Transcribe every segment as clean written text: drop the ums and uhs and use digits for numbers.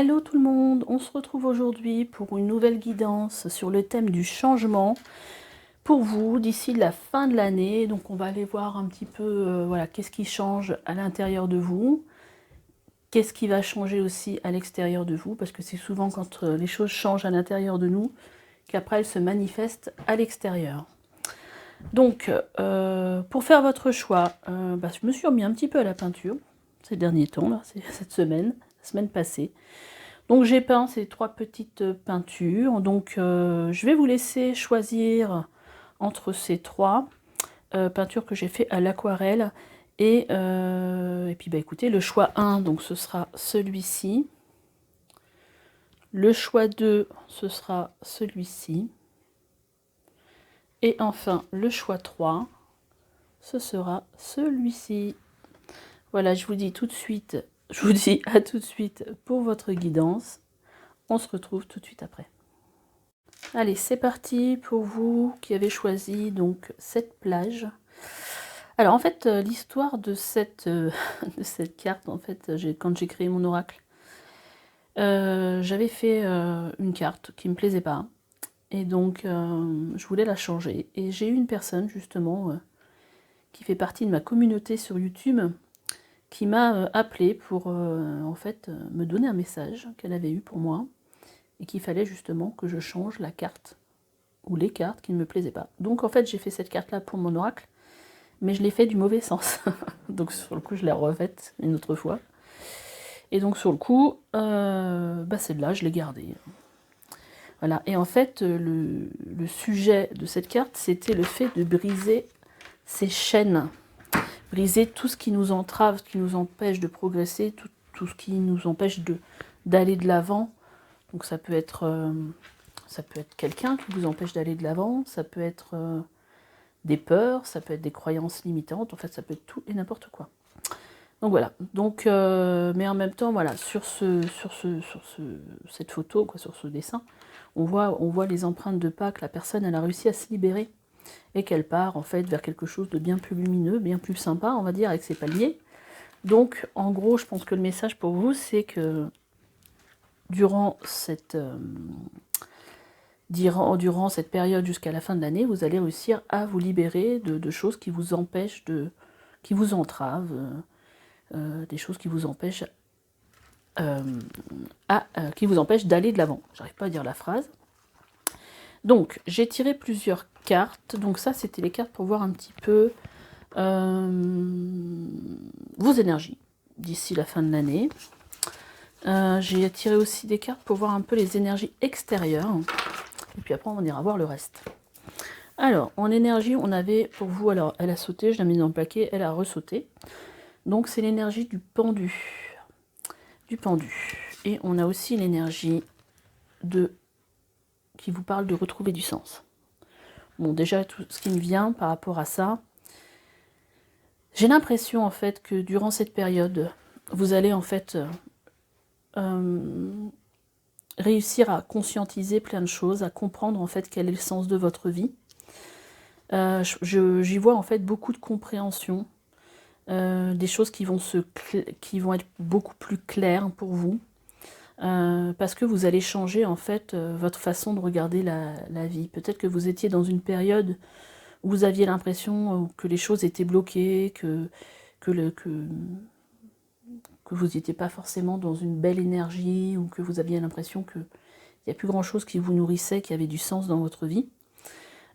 Hello tout le monde, on se retrouve aujourd'hui pour une nouvelle guidance sur le thème du changement pour vous d'ici la fin de l'année. Donc on va aller voir un petit peu voilà, qu'est-ce qui change à l'intérieur de vous, qu'est-ce qui va changer aussi à l'extérieur de vous, parce que c'est souvent quand les choses changent à l'intérieur de nous qu'après elles se manifestent à l'extérieur. Donc pour faire votre choix, je me suis remis un petit peu à la peinture ces derniers temps, là, cette semaine, la semaine passée. Donc j'ai peint ces 3 petites peintures. Donc je vais vous laisser choisir entre ces 3 peintures que j'ai fait à l'aquarelle. Et puis écoutez, le choix 1, donc ce sera celui-ci. Le choix 2, ce sera celui-ci. Et enfin, le choix 3, ce sera celui-ci. Voilà, je vous dis tout de suite, je vous dis à tout de suite pour votre guidance. On se retrouve tout de suite après. Allez, c'est parti pour vous qui avez choisi donc cette plage. Alors en fait, l'histoire de cette carte, en fait, quand j'ai créé mon oracle, j'avais fait une carte qui me plaisait pas. Et donc, je voulais la changer. Et j'ai eu une personne, justement, qui fait partie de ma communauté sur YouTube, qui m'a appelé pour, en fait, me donner un message qu'elle avait eu pour moi. Et qu'il fallait justement que je change la carte, ou les cartes qui ne me plaisaient pas. Donc en fait, j'ai fait cette carte-là pour mon oracle, mais je l'ai fait du mauvais sens. Donc sur le coup, je l'ai refaite une autre fois. Et donc sur le coup, celle-là, je l'ai gardée. Voilà, et en fait, le sujet de cette carte, c'était le fait de briser ces chaînes. Briser tout ce qui nous entrave, ce qui nous empêche de progresser, tout ce qui nous empêche d'aller de l'avant. Donc ça peut être quelqu'un qui vous empêche d'aller de l'avant, ça peut être des peurs, ça peut être des croyances limitantes, en fait ça peut être tout et n'importe quoi. Donc voilà, donc, mais en même temps, voilà, sur cette photo, quoi, sur ce dessin, on voit les empreintes de pas que la personne elle a réussi à se libérer et qu'elle part en fait vers quelque chose de bien plus lumineux, bien plus sympa, on va dire, avec ses palmiers. Donc en gros, je pense que le message pour vous, c'est que durant cette période jusqu'à la fin de l'année, vous allez réussir à vous libérer de choses qui vous empêchent, qui vous entravent, des choses qui vous empêchent d'aller de l'avant. J'arrive pas à dire la phrase. Donc, j'ai tiré plusieurs cartes. Donc ça, c'était les cartes pour voir un petit peu vos énergies d'ici la fin de l'année. J'ai tiré aussi des cartes pour voir un peu les énergies extérieures. Et puis après, on ira voir le reste. Alors, en énergie, on avait pour vous, alors elle a sauté, je l'ai mise dans le plaquet, elle a ressauté. Donc c'est l'énergie du pendu. Et on a aussi l'énergie qui vous parle de retrouver du sens. Bon, déjà, tout ce qui me vient par rapport à ça, j'ai l'impression en fait que durant cette période, vous allez en fait réussir à conscientiser plein de choses, à comprendre en fait quel est le sens de votre vie. J'y vois en fait beaucoup de compréhension, des choses qui vont être beaucoup plus claires pour vous, parce que vous allez changer en fait votre façon de regarder la vie. Peut-être que vous étiez dans une période où vous aviez l'impression que les choses étaient bloquées, que vous n'étiez pas forcément dans une belle énergie, ou que vous aviez l'impression qu'il n'y a plus grand chose qui vous nourrissait, qui avait du sens dans votre vie.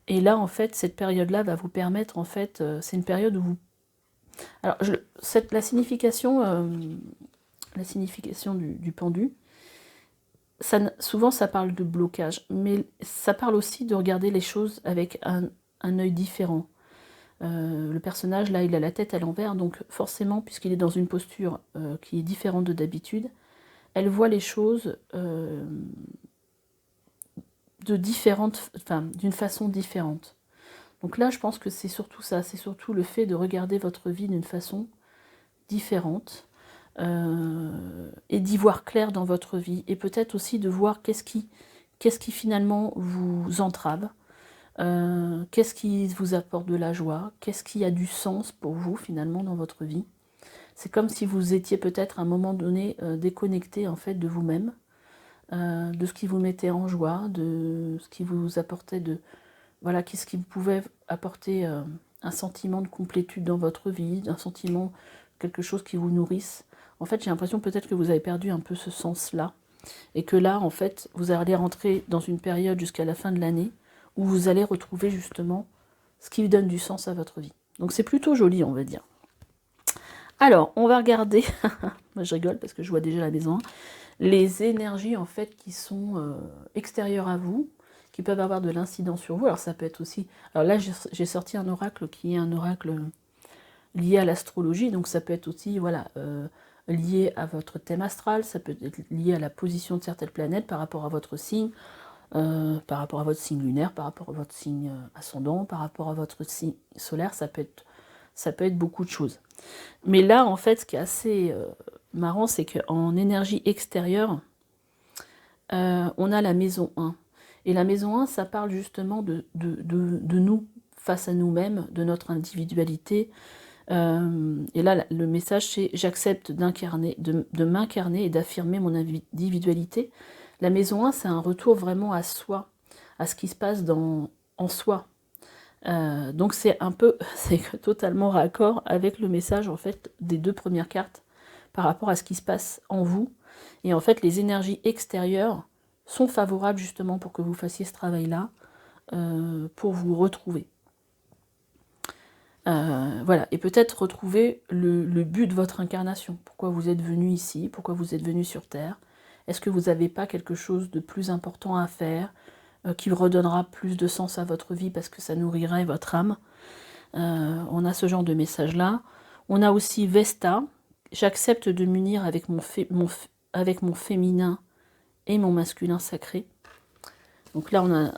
Et là, en fait, cette période-là va vous permettre, en fait, c'est une période où vous... Alors, la signification du pendu, souvent ça parle de blocage, mais ça parle aussi de regarder les choses avec un œil différent. Le personnage, là, il a la tête à l'envers, donc forcément, puisqu'il est dans une posture qui est différente de d'habitude, elle voit les choses d'une façon différente. Donc là, je pense que c'est surtout ça, c'est surtout le fait de regarder votre vie d'une façon différente, et d'y voir clair dans votre vie, et peut-être aussi de voir qu'est-ce qui finalement vous entrave, qu'est-ce qui vous apporte de la joie, qu'est-ce qui a du sens pour vous finalement dans votre vie. C'est comme si vous étiez peut-être à un moment donné déconnecté en fait de vous-même, de ce qui vous mettait en joie, de ce qui vous apportait de... Voilà, qu'est-ce qui pouvait apporter un sentiment de complétude dans votre vie, un sentiment, quelque chose qui vous nourrisse. En fait, j'ai l'impression peut-être que vous avez perdu un peu ce sens-là, et que là, en fait, vous allez rentrer dans une période jusqu'à la fin de l'année, où vous allez retrouver justement ce qui donne du sens à votre vie. Donc c'est plutôt joli, on va dire. Alors, on va regarder, moi je rigole parce que je vois déjà la maison 1, les énergies en fait qui sont extérieures à vous, qui peuvent avoir de l'incidence sur vous. Alors ça peut être aussi... Alors là, j'ai sorti un oracle qui est un oracle lié à l'astrologie, donc ça peut être aussi, voilà, lié à votre thème astral, ça peut être lié à la position de certaines planètes par rapport à votre signe, par rapport à votre signe lunaire, par rapport à votre signe ascendant, par rapport à votre signe solaire, ça peut être beaucoup de choses. Mais là, en fait, ce qui est assez marrant, c'est qu'en énergie extérieure, on a la maison 1. Et la maison 1, ça parle justement de nous, face à nous-mêmes, de notre individualité. Et là, le message, c'est « J'accepte d'incarner, de m'incarner et d'affirmer mon individualité ». La maison 1, c'est un retour vraiment à soi, à ce qui se passe en soi. Donc c'est un peu, c'est totalement raccord avec le message en fait des 2 premières cartes par rapport à ce qui se passe en vous. Et en fait, les énergies extérieures sont favorables justement pour que vous fassiez ce travail-là, pour vous retrouver. Voilà, et peut-être retrouver le but de votre incarnation. Pourquoi vous êtes venu ici, pourquoi vous êtes venu sur Terre. Est-ce que vous n'avez pas quelque chose de plus important à faire, qui redonnera plus de sens à votre vie parce que ça nourrirait votre âme. On a ce genre de message-là. On a aussi Vesta. J'accepte de m'unir avec avec mon féminin et mon masculin sacré. Donc là, on a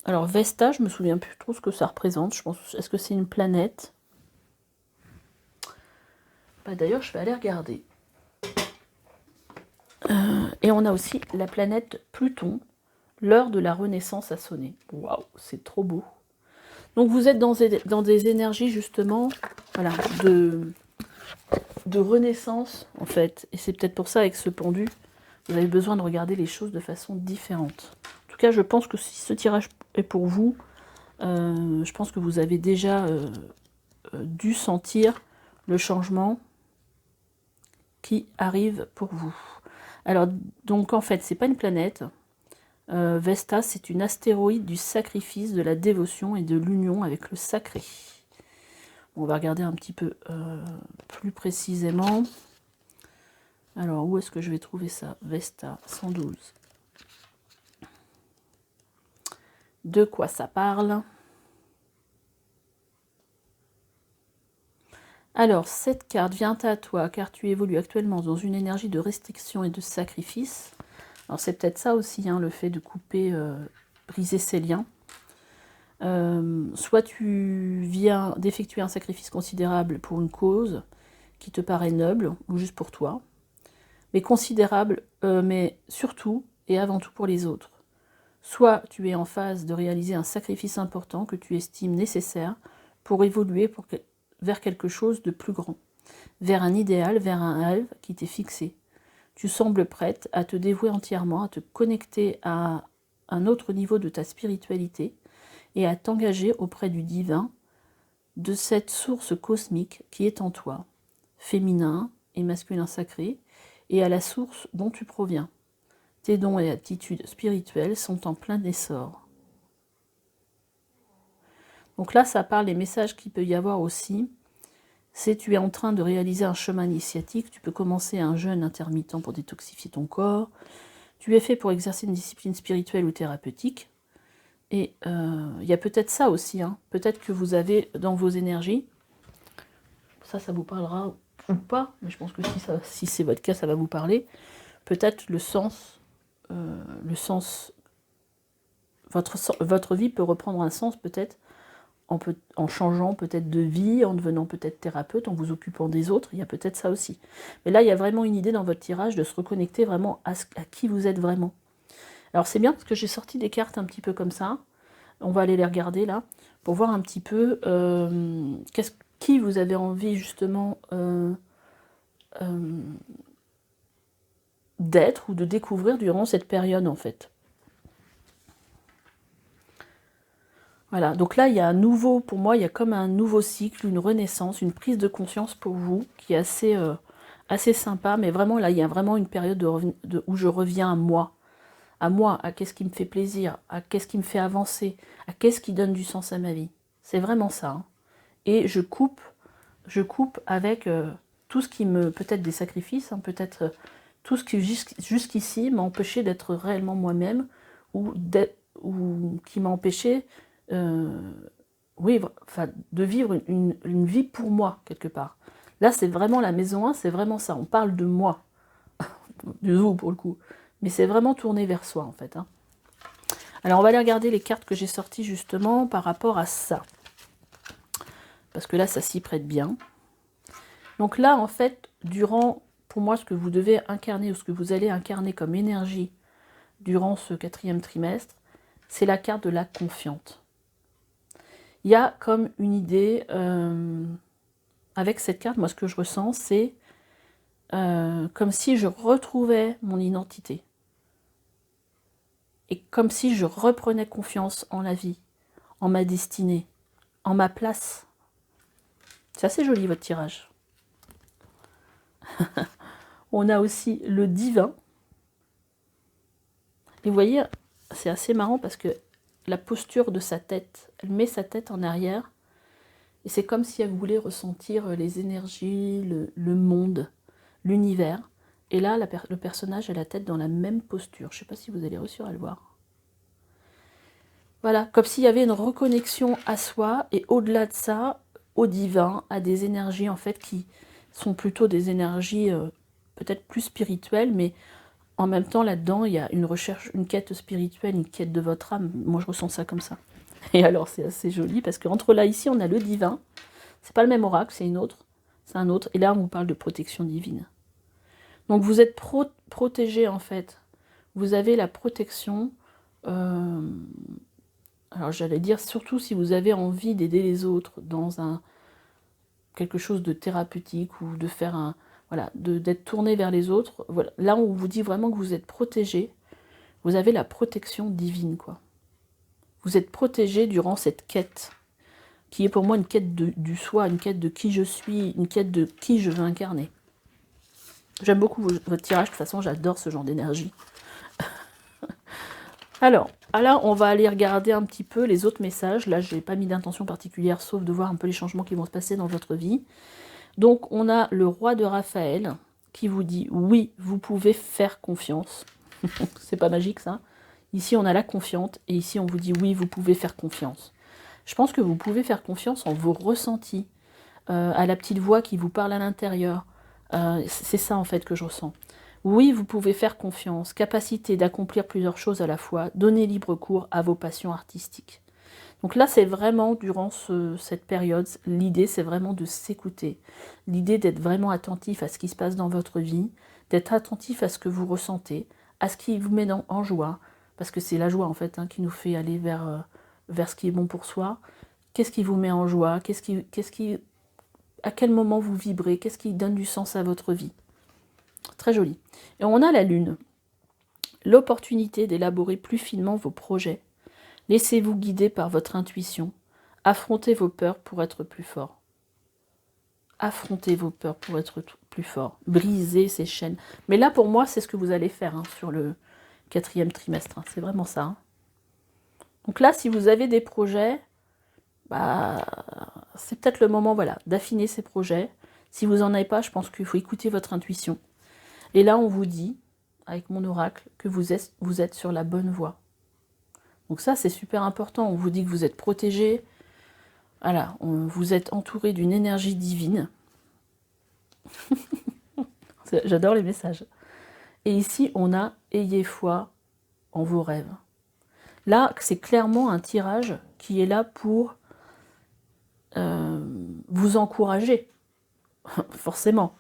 Alors Vesta, je me souviens plus trop ce que ça représente. Je pense, est-ce que c'est une planète? Bah, d'ailleurs, je vais aller regarder. Et on a aussi la planète Pluton. L'heure de la renaissance a sonné. Waouh, c'est trop beau. Donc vous êtes dans des énergies justement, voilà, de renaissance en fait. Et c'est peut-être pour ça avec ce pendu, vous avez besoin de regarder les choses de façon différente. En tout cas, je pense que si ce tirage est pour vous, je pense que vous avez déjà dû sentir le changement qui arrive pour vous. Alors, donc en fait, c'est pas une planète. Vesta, c'est une astéroïde du sacrifice, de la dévotion et de l'union avec le sacré. On va regarder un petit peu plus précisément. Alors, où est-ce que je vais trouver ça? Vesta 112. De quoi ça parle? Alors, cette carte vient à toi car tu évolues actuellement dans une énergie de restriction et de sacrifice. Alors, c'est peut-être ça aussi, hein, le fait de couper, briser ses liens. Soit tu viens d'effectuer un sacrifice considérable pour une cause qui te paraît noble, ou juste pour toi, mais considérable, mais surtout et avant tout pour les autres. Soit tu es en phase de réaliser un sacrifice important que tu estimes nécessaire pour évoluer vers quelque chose de plus grand, vers un idéal, vers un rêve qui t'est fixé. Tu sembles prête à te dévouer entièrement, à te connecter à un autre niveau de ta spiritualité et à t'engager auprès du divin, de cette source cosmique qui est en toi, féminin et masculin sacré, et à la source dont tu proviens. Tes dons et attitudes spirituelles sont en plein essor. Donc là, ça parle des messages qu'il peut y avoir aussi. C'est tu es en train de réaliser un chemin initiatique, tu peux commencer un jeûne intermittent pour détoxifier ton corps. Tu es fait pour exercer une discipline spirituelle ou thérapeutique. Et il y a peut-être ça aussi, hein. Peut-être que vous avez dans vos énergies, ça vous parlera ou pas, mais je pense que si c'est votre cas, ça va vous parler. Peut-être le sens, votre vie peut reprendre un sens peut-être en changeant peut-être de vie, en devenant peut-être thérapeute, en vous occupant des autres, il y a peut-être ça aussi. Mais là, il y a vraiment une idée dans votre tirage de se reconnecter vraiment à qui vous êtes vraiment. Alors c'est bien parce que j'ai sorti des cartes un petit peu comme ça. On va aller les regarder là, pour voir un petit peu qui vous avez envie justement d'être ou de découvrir durant cette période en fait. Voilà, donc là il y a un nouveau, pour moi il y a comme un nouveau cycle, une renaissance, une prise de conscience pour vous qui est assez sympa, mais vraiment là il y a vraiment une période où je reviens à moi, à qu'est-ce qui me fait plaisir, à qu'est-ce qui me fait avancer, à qu'est-ce qui donne du sens à ma vie. C'est vraiment ça. Hein. Et je coupe avec tout ce qui me, peut-être des sacrifices, hein, peut-être tout ce qui jusqu'ici m'a empêché d'être réellement moi-même ou qui m'a empêché oui, enfin, de vivre une vie pour moi, quelque part. Là, c'est vraiment la maison 1, c'est vraiment ça. On parle de moi, de vous pour le coup. Mais c'est vraiment tourné vers soi, en fait. Hein. Alors, on va aller regarder les cartes que j'ai sorties, justement, par rapport à ça. Parce que là, ça s'y prête bien. Donc là, en fait, durant, pour moi, ce que vous devez incarner, ou ce que vous allez incarner comme énergie durant ce 4e trimestre, c'est la carte de la confiante. Il y a comme une idée, avec cette carte, moi ce que je ressens, c'est comme si je retrouvais mon identité. Et comme si je reprenais confiance en la vie, en ma destinée, en ma place. C'est assez joli votre tirage. On a aussi le divin. Et vous voyez, c'est assez marrant parce que la posture de sa tête, elle met sa tête en arrière. Et c'est comme si elle voulait ressentir les énergies, le monde, l'univers. Et là, le personnage a la tête dans la même posture. Je ne sais pas si vous allez réussir à le voir. Voilà, comme s'il y avait une reconnexion à soi et au-delà de ça, au divin, à des énergies en fait qui sont plutôt des énergies peut-être plus spirituelles, mais en même temps là-dedans il y a une recherche, une quête spirituelle, une quête de votre âme. Moi je ressens ça comme ça. Et alors c'est assez joli parce qu'entre là ici on a le divin, c'est pas le même oracle, c'est un autre, et là on vous parle de protection divine. Donc vous êtes protégé en fait, vous avez la protection. Alors j'allais dire, surtout si vous avez envie d'aider les autres dans quelque chose de thérapeutique ou de faire voilà, d'être tourné vers les autres. Voilà. Là, on vous dit vraiment que vous êtes protégé. Vous avez la protection divine, quoi. Vous êtes protégé durant cette quête, qui est pour moi une quête du soi, une quête de qui je suis, une quête de qui je veux incarner. J'aime beaucoup votre tirage, de toute façon, j'adore ce genre d'énergie. Alors, là, on va aller regarder un petit peu les autres messages. Là, je n'ai pas mis d'intention particulière, sauf de voir un peu les changements qui vont se passer dans votre vie. Donc, on a le roi de Raphaël qui vous dit « Oui, vous pouvez faire confiance ». C'est pas magique, ça. Ici, on a la confiante, et ici, on vous dit « Oui, vous pouvez faire confiance ». Je pense que vous pouvez faire confiance en vos ressentis, à la petite voix qui vous parle à l'intérieur. C'est ça, en fait, que je ressens. Oui, vous pouvez faire confiance, capacité d'accomplir plusieurs choses à la fois, donner libre cours à vos passions artistiques. Donc là, c'est vraiment, durant cette période, l'idée, c'est vraiment de s'écouter. L'idée d'être vraiment attentif à ce qui se passe dans votre vie, d'être attentif à ce que vous ressentez, à ce qui vous met en joie, parce que c'est la joie, en fait, hein, qui nous fait aller vers ce qui est bon pour soi. Qu'est-ce qui vous met en joie? À quel moment vous vibrez? Qu'est-ce qui donne du sens à votre vie? Très joli. Et on a la lune. L'opportunité d'élaborer plus finement vos projets. Laissez-vous guider par votre intuition. Affrontez vos peurs pour être plus fort. Affrontez vos peurs pour être plus fort. Brisez ces chaînes. Mais là, pour moi, c'est ce que vous allez faire sur le 4e trimestre. C'est vraiment ça. Hein. Donc là, si vous avez des projets, c'est peut-être le moment d'affiner ces projets. Si vous n'en avez pas, je pense qu'il faut écouter votre intuition. Et là, on vous dit, avec mon oracle, que vous êtes sur la bonne voie. Donc ça, c'est super important. On vous dit que vous êtes protégé. Voilà, vous êtes entouré d'une énergie divine. J'adore les messages. Et ici, on a « Ayez foi en vos rêves ». Là, c'est clairement un tirage qui est là pour vous encourager, forcément.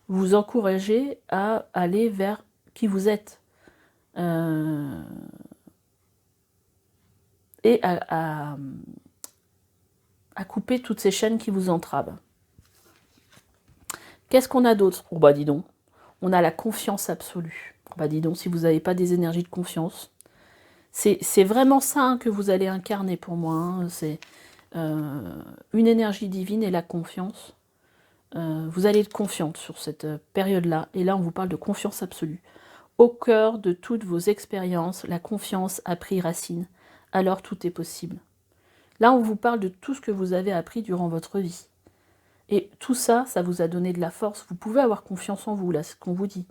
Vous encourager à aller vers qui vous êtes. Et à couper toutes ces chaînes qui vous entravent. Qu'est-ce qu'on a d'autre? Oh bah dis donc, on a la confiance absolue. Bah dis donc, si vous n'avez pas des énergies de confiance, c'est vraiment ça hein, que vous allez incarner pour moi. Hein. C'est une énergie divine et la confiance. Vous allez être confiante sur cette période-là. Et là, on vous parle de confiance absolue. Au cœur de toutes vos expériences, la confiance a pris racine. Alors tout est possible. Là, on vous parle de tout ce que vous avez appris durant votre vie. Et tout ça, ça vous a donné de la force. Vous pouvez avoir confiance en vous, là, c'est ce qu'on vous dit.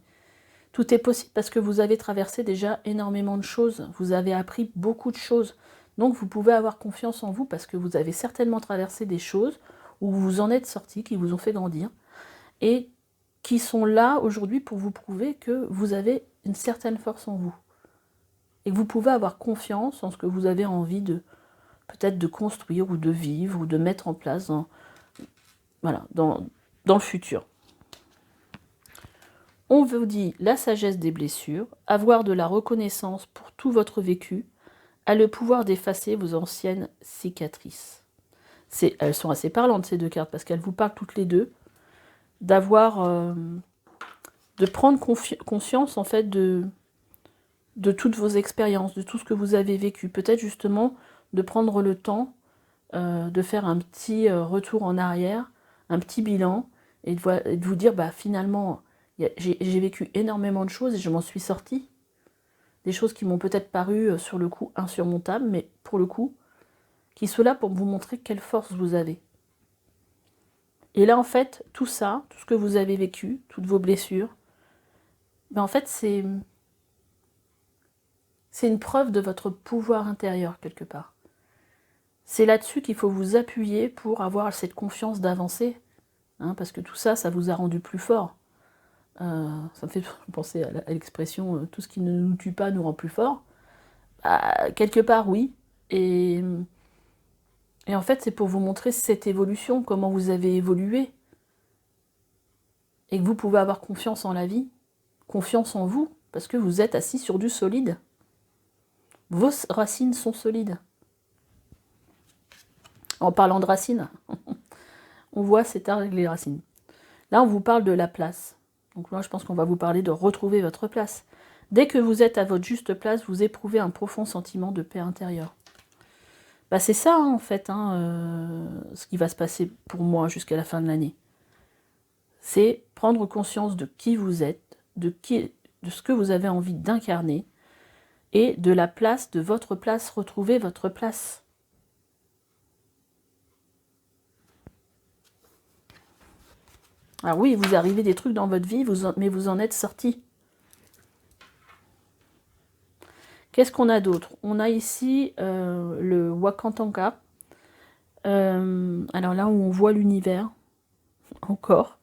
Tout est possible parce que vous avez traversé déjà énormément de choses. Vous avez appris beaucoup de choses. Donc, vous pouvez avoir confiance en vous parce que vous avez certainement traversé des choses où vous en êtes sortis, qui vous ont fait grandir. Et qui sont là aujourd'hui pour vous prouver que vous avez une certaine force en vous. Et que vous pouvez avoir confiance en ce que vous avez envie de, peut-être de construire ou de vivre ou de mettre en place dans, voilà, dans le futur. On vous dit la sagesse des blessures, avoir de la reconnaissance pour tout votre vécu, a le pouvoir d'effacer vos anciennes cicatrices. Elles sont assez parlantes ces deux cartes parce qu'elles vous parlent toutes les deux d'avoir, de prendre conscience en fait de toutes vos expériences, de tout ce que vous avez vécu. Peut-être justement de prendre le temps de faire un petit retour en arrière, un petit bilan et de vous dire bah finalement j'ai vécu énormément de choses et je m'en suis sortie. Des choses qui m'ont peut-être paru sur le coup insurmontables, mais pour le coup, qui sont là pour vous montrer quelle force vous avez. Et là, en fait, tout ça, tout ce que vous avez vécu, toutes vos blessures, ben en fait, c'est une preuve de votre pouvoir intérieur, quelque part. C'est là-dessus qu'il faut vous appuyer pour avoir cette confiance d'avancer, hein, parce que tout ça, ça vous a rendu plus fort. Ça me fait penser à l'expression tout ce qui ne nous tue pas nous rend plus fort. Quelque part, oui. Et en fait, c'est pour vous montrer cette évolution, comment vous avez évolué. Et que vous pouvez avoir confiance en la vie, confiance en vous, parce que vous êtes assis sur du solide. Vos racines sont solides. En parlant de racines, on voit cet arbre avec les racines. Là, on vous parle de la place. Donc là, je pense qu'on va vous parler de retrouver votre place. Dès que vous êtes à votre juste place, vous éprouvez un profond sentiment de paix intérieure. Bah, c'est ça, hein, en fait, ce qui va se passer pour moi jusqu'à la fin de l'année. C'est prendre conscience de qui vous êtes, de ce que vous avez envie d'incarner, et de la place, de votre place, retrouver votre place. Alors oui, vous arrivez des trucs dans votre vie, mais vous en êtes sorti. Qu'est-ce qu'on a d'autre? On a ici le Wakantanka. Alors là où on voit l'univers, encore.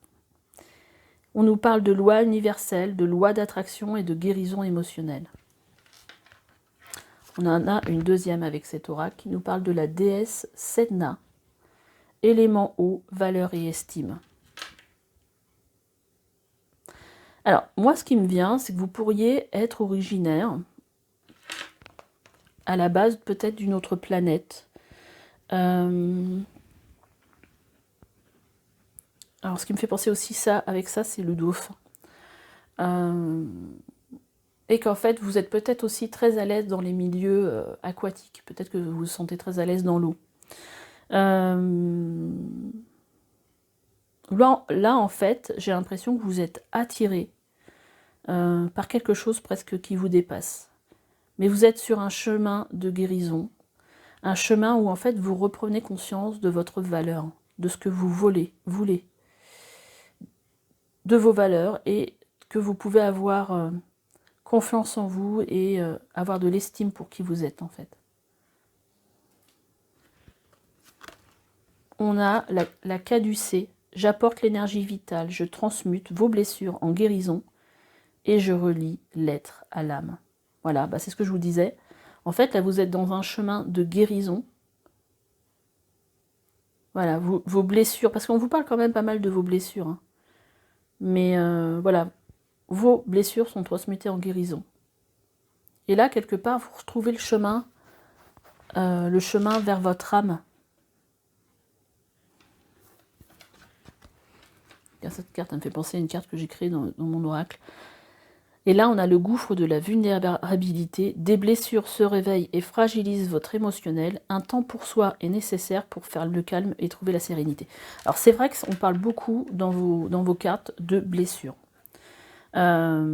On nous parle de loi universelle, de loi d'attraction et de guérison émotionnelle. On en a une deuxième avec cet oracle qui nous parle de la déesse Sedna, élément eau, valeur et estime. Alors, moi, ce qui me vient, c'est que vous pourriez être originaire à la base peut-être d'une autre planète. Alors, ce qui me fait penser aussi avec ça, c'est le dauphin. Et qu'en fait, vous êtes peut-être aussi très à l'aise dans les milieux aquatiques. Peut-être que vous vous sentez très à l'aise dans l'eau. Là, en fait, j'ai l'impression que vous êtes attiré par quelque chose presque qui vous dépasse. Mais vous êtes sur un chemin de guérison, un chemin où en fait vous reprenez conscience de votre valeur, de ce que vous voulez, de vos valeurs, et que vous pouvez avoir confiance en vous et avoir de l'estime pour qui vous êtes en fait. On a la caducée, j'apporte l'énergie vitale, je transmute vos blessures en guérison et je relie l'être à l'âme. Voilà, bah c'est ce que je vous disais. En fait, là, vous êtes dans un chemin de guérison. Voilà, vos blessures, parce qu'on vous parle quand même pas mal de vos blessures. Hein. Mais voilà, vos blessures sont transmutées en guérison. Et là, quelque part, vous retrouvez le chemin vers votre âme. hein, cette carte, elle me fait penser à une carte que j'ai créée dans mon oracle. Et là, on a le gouffre de la vulnérabilité. Des blessures se réveillent et fragilisent votre émotionnel. Un temps pour soi est nécessaire pour faire le calme et trouver la sérénité. Alors, c'est vrai qu'on parle beaucoup dans vos cartes de blessures. Alors,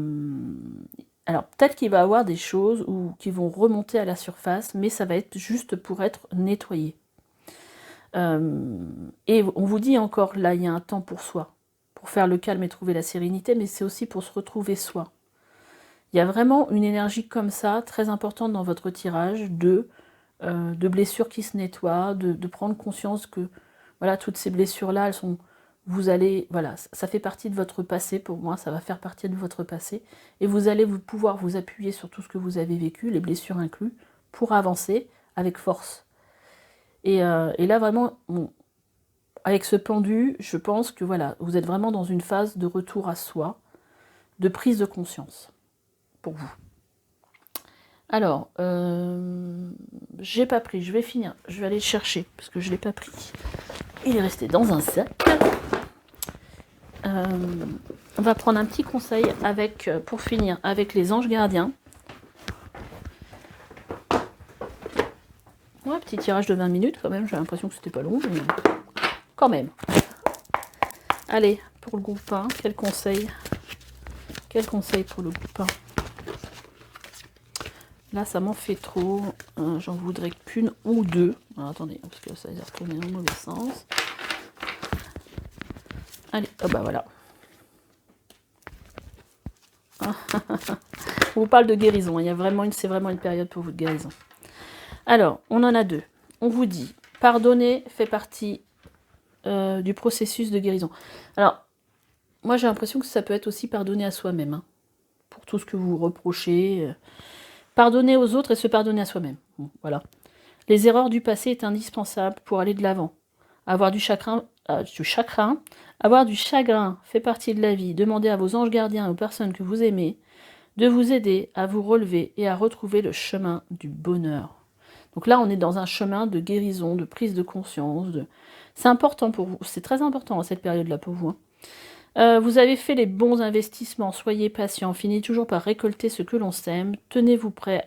peut-être qu'il va y avoir des choses qui vont remonter à la surface, mais ça va être juste pour être nettoyé. Et on vous dit encore, là, il y a un temps pour soi, pour faire le calme et trouver la sérénité, mais c'est aussi pour se retrouver soi. Il y a vraiment une énergie comme ça, très importante dans votre tirage, de blessures qui se nettoient, de prendre conscience que voilà, toutes ces blessures-là, elles sont... Vous allez, voilà, ça fait partie de votre passé, pour moi, ça va faire partie de votre passé, et vous allez pouvoir vous appuyer sur tout ce que vous avez vécu, les blessures inclus, pour avancer avec force. Et là, vraiment, bon, avec ce pendu, je pense que voilà, vous êtes vraiment dans une phase de retour à soi, de prise de conscience, pour vous. Alors, j'ai pas pris, je vais finir, je vais aller le chercher, parce que je l'ai pas pris. Il est resté dans un sac. On va prendre un petit conseil pour finir avec les anges gardiens. Ouais, petit tirage de 20 minutes quand même, j'ai l'impression que c'était pas long, mais quand même. Allez, pour le groupe 1, quel conseil? Quel conseil pour le groupe 1? Là, ça m'en fait trop. J'en voudrais qu'une ou deux. Alors, attendez, parce que ça a retourné dans le mauvais sens. Allez, oh bah voilà. On vous parle de guérison. C'est vraiment une période pour vous de guérison. Alors, on en a deux. On vous dit, pardonner fait partie du processus de guérison. Alors, moi j'ai l'impression que ça peut être aussi pardonner à soi-même. Hein, pour tout ce que vous reprochez. Pardonner aux autres et se pardonner à soi-même. Bon, voilà. Les erreurs du passé est indispensable pour aller de l'avant. Avoir du chagrin, avoir du chagrin fait partie de la vie. Demandez à vos anges gardiens et aux personnes que vous aimez de vous aider à vous relever et à retrouver le chemin du bonheur. Donc là, on est dans un chemin de guérison, de prise de conscience. C'est important pour vous. C'est très important à cette période-là pour vous. Hein. Vous avez fait les bons investissements. Soyez patient. Finissez toujours par récolter ce que l'on sème. Tenez-vous prêt,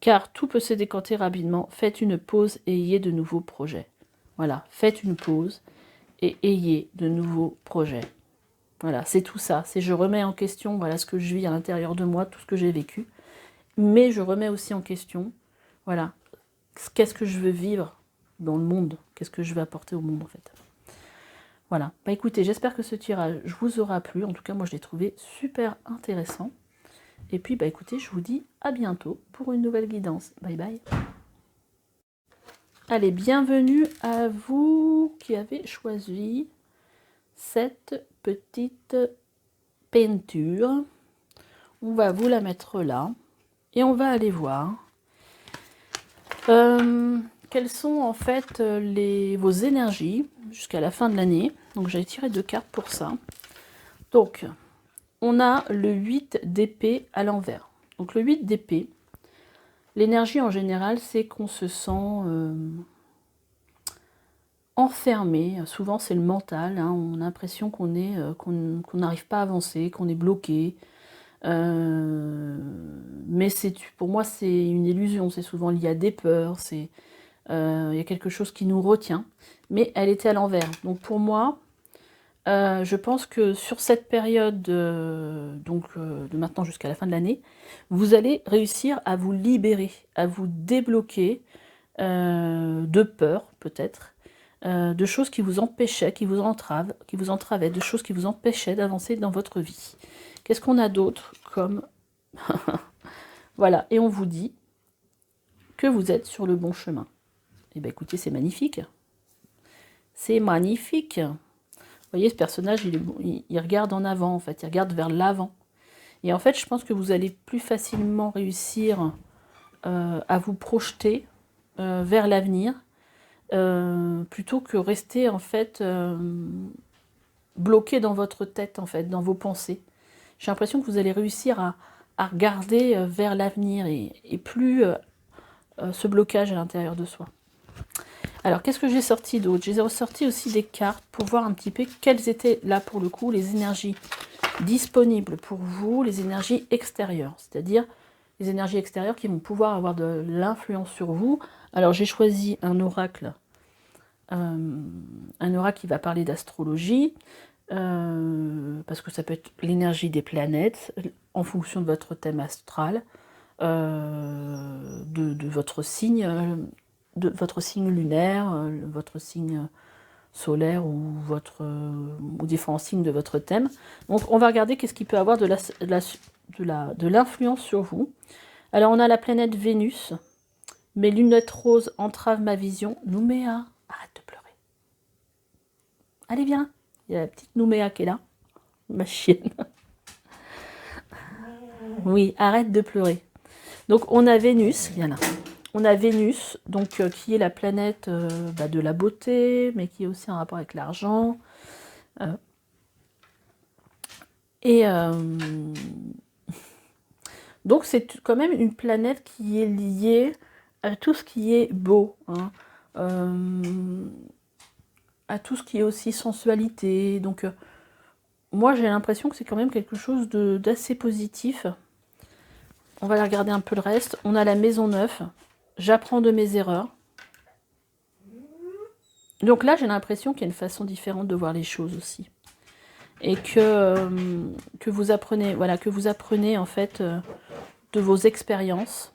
car tout peut se décanter rapidement. Faites une pause et ayez de nouveaux projets. Voilà, faites une pause et ayez de nouveaux projets. Voilà, c'est tout ça. C'est je remets en question voilà ce que je vis à l'intérieur de moi, tout ce que j'ai vécu. Mais je remets aussi en question, voilà, qu'est-ce que je veux vivre dans le monde? Qu'est-ce que je veux apporter au monde, en fait? Voilà. Bah écoutez, j'espère que ce tirage vous aura plu. En tout cas, moi, je l'ai trouvé super intéressant. Et puis, bah écoutez, je vous dis à bientôt pour une nouvelle guidance. Bye bye. Allez, bienvenue à vous qui avez choisi cette petite peinture. On va vous la mettre là. Et on va aller voir quelles sont en fait vos énergies jusqu'à la fin de l'année. Donc j'ai tiré 2 cartes pour ça. Donc on a le 8 d'épée à l'envers. Donc le 8 d'épée, l'énergie en général c'est qu'on se sent enfermé. Souvent c'est le mental, hein. On a l'impression qu'on n'arrive pas à avancer, qu'on est bloqué. Mais pour moi c'est une illusion, c'est souvent lié à des peurs, il y a quelque chose qui nous retient, mais elle était à l'envers. Donc pour moi, je pense que sur cette période, de maintenant jusqu'à la fin de l'année, vous allez réussir à vous libérer, à vous débloquer de peur peut-être, de choses qui vous empêchaient, qui vous entravaient, de choses qui vous empêchaient d'avancer dans votre vie. Qu'est-ce qu'on a d'autre comme... Voilà, et on vous dit que vous êtes sur le bon chemin. Eh bien écoutez, c'est magnifique. C'est magnifique. Vous voyez, ce personnage, il regarde en avant, en fait. Il regarde vers l'avant. Et en fait, je pense que vous allez plus facilement réussir à vous projeter vers l'avenir, plutôt que rester, en fait, bloqué dans votre tête, en fait, dans vos pensées. J'ai l'impression que vous allez réussir à regarder vers l'avenir et plus ce blocage à l'intérieur de soi. Alors, qu'est-ce que j'ai sorti d'autre? J'ai ressorti aussi des cartes pour voir un petit peu quelles étaient, là, pour le coup, les énergies disponibles pour vous, les énergies extérieures. C'est-à-dire les énergies extérieures qui vont pouvoir avoir de l'influence sur vous. Alors, j'ai choisi un oracle qui va parler d'astrologie, parce que ça peut être l'énergie des planètes, en fonction de votre thème astral, de votre signe lunaire, votre signe solaire ou différents signes de votre thème. Donc on va regarder qu'est-ce qui peut avoir de l'influence sur vous. Alors on a la planète Vénus. Mes lunettes roses entravent ma vision. Nouméa, arrête de pleurer. Allez, viens. Il y a la petite Nouméa qui est là. Ma chienne. Oui, arrête de pleurer. Donc on a Vénus, viens là. On a Vénus, donc qui est la planète de la beauté, mais qui est aussi en rapport avec l'argent. Donc c'est quand même une planète qui est liée à tout ce qui est beau, hein, à tout ce qui est aussi sensualité. Donc moi j'ai l'impression que c'est quand même quelque chose d'assez positif. On va regarder un peu le reste. On a la maison 9. J'apprends de mes erreurs. Donc là, j'ai l'impression qu'il y a une façon différente de voir les choses aussi. Et que vous apprenez, voilà, que vous apprenez en fait de vos expériences.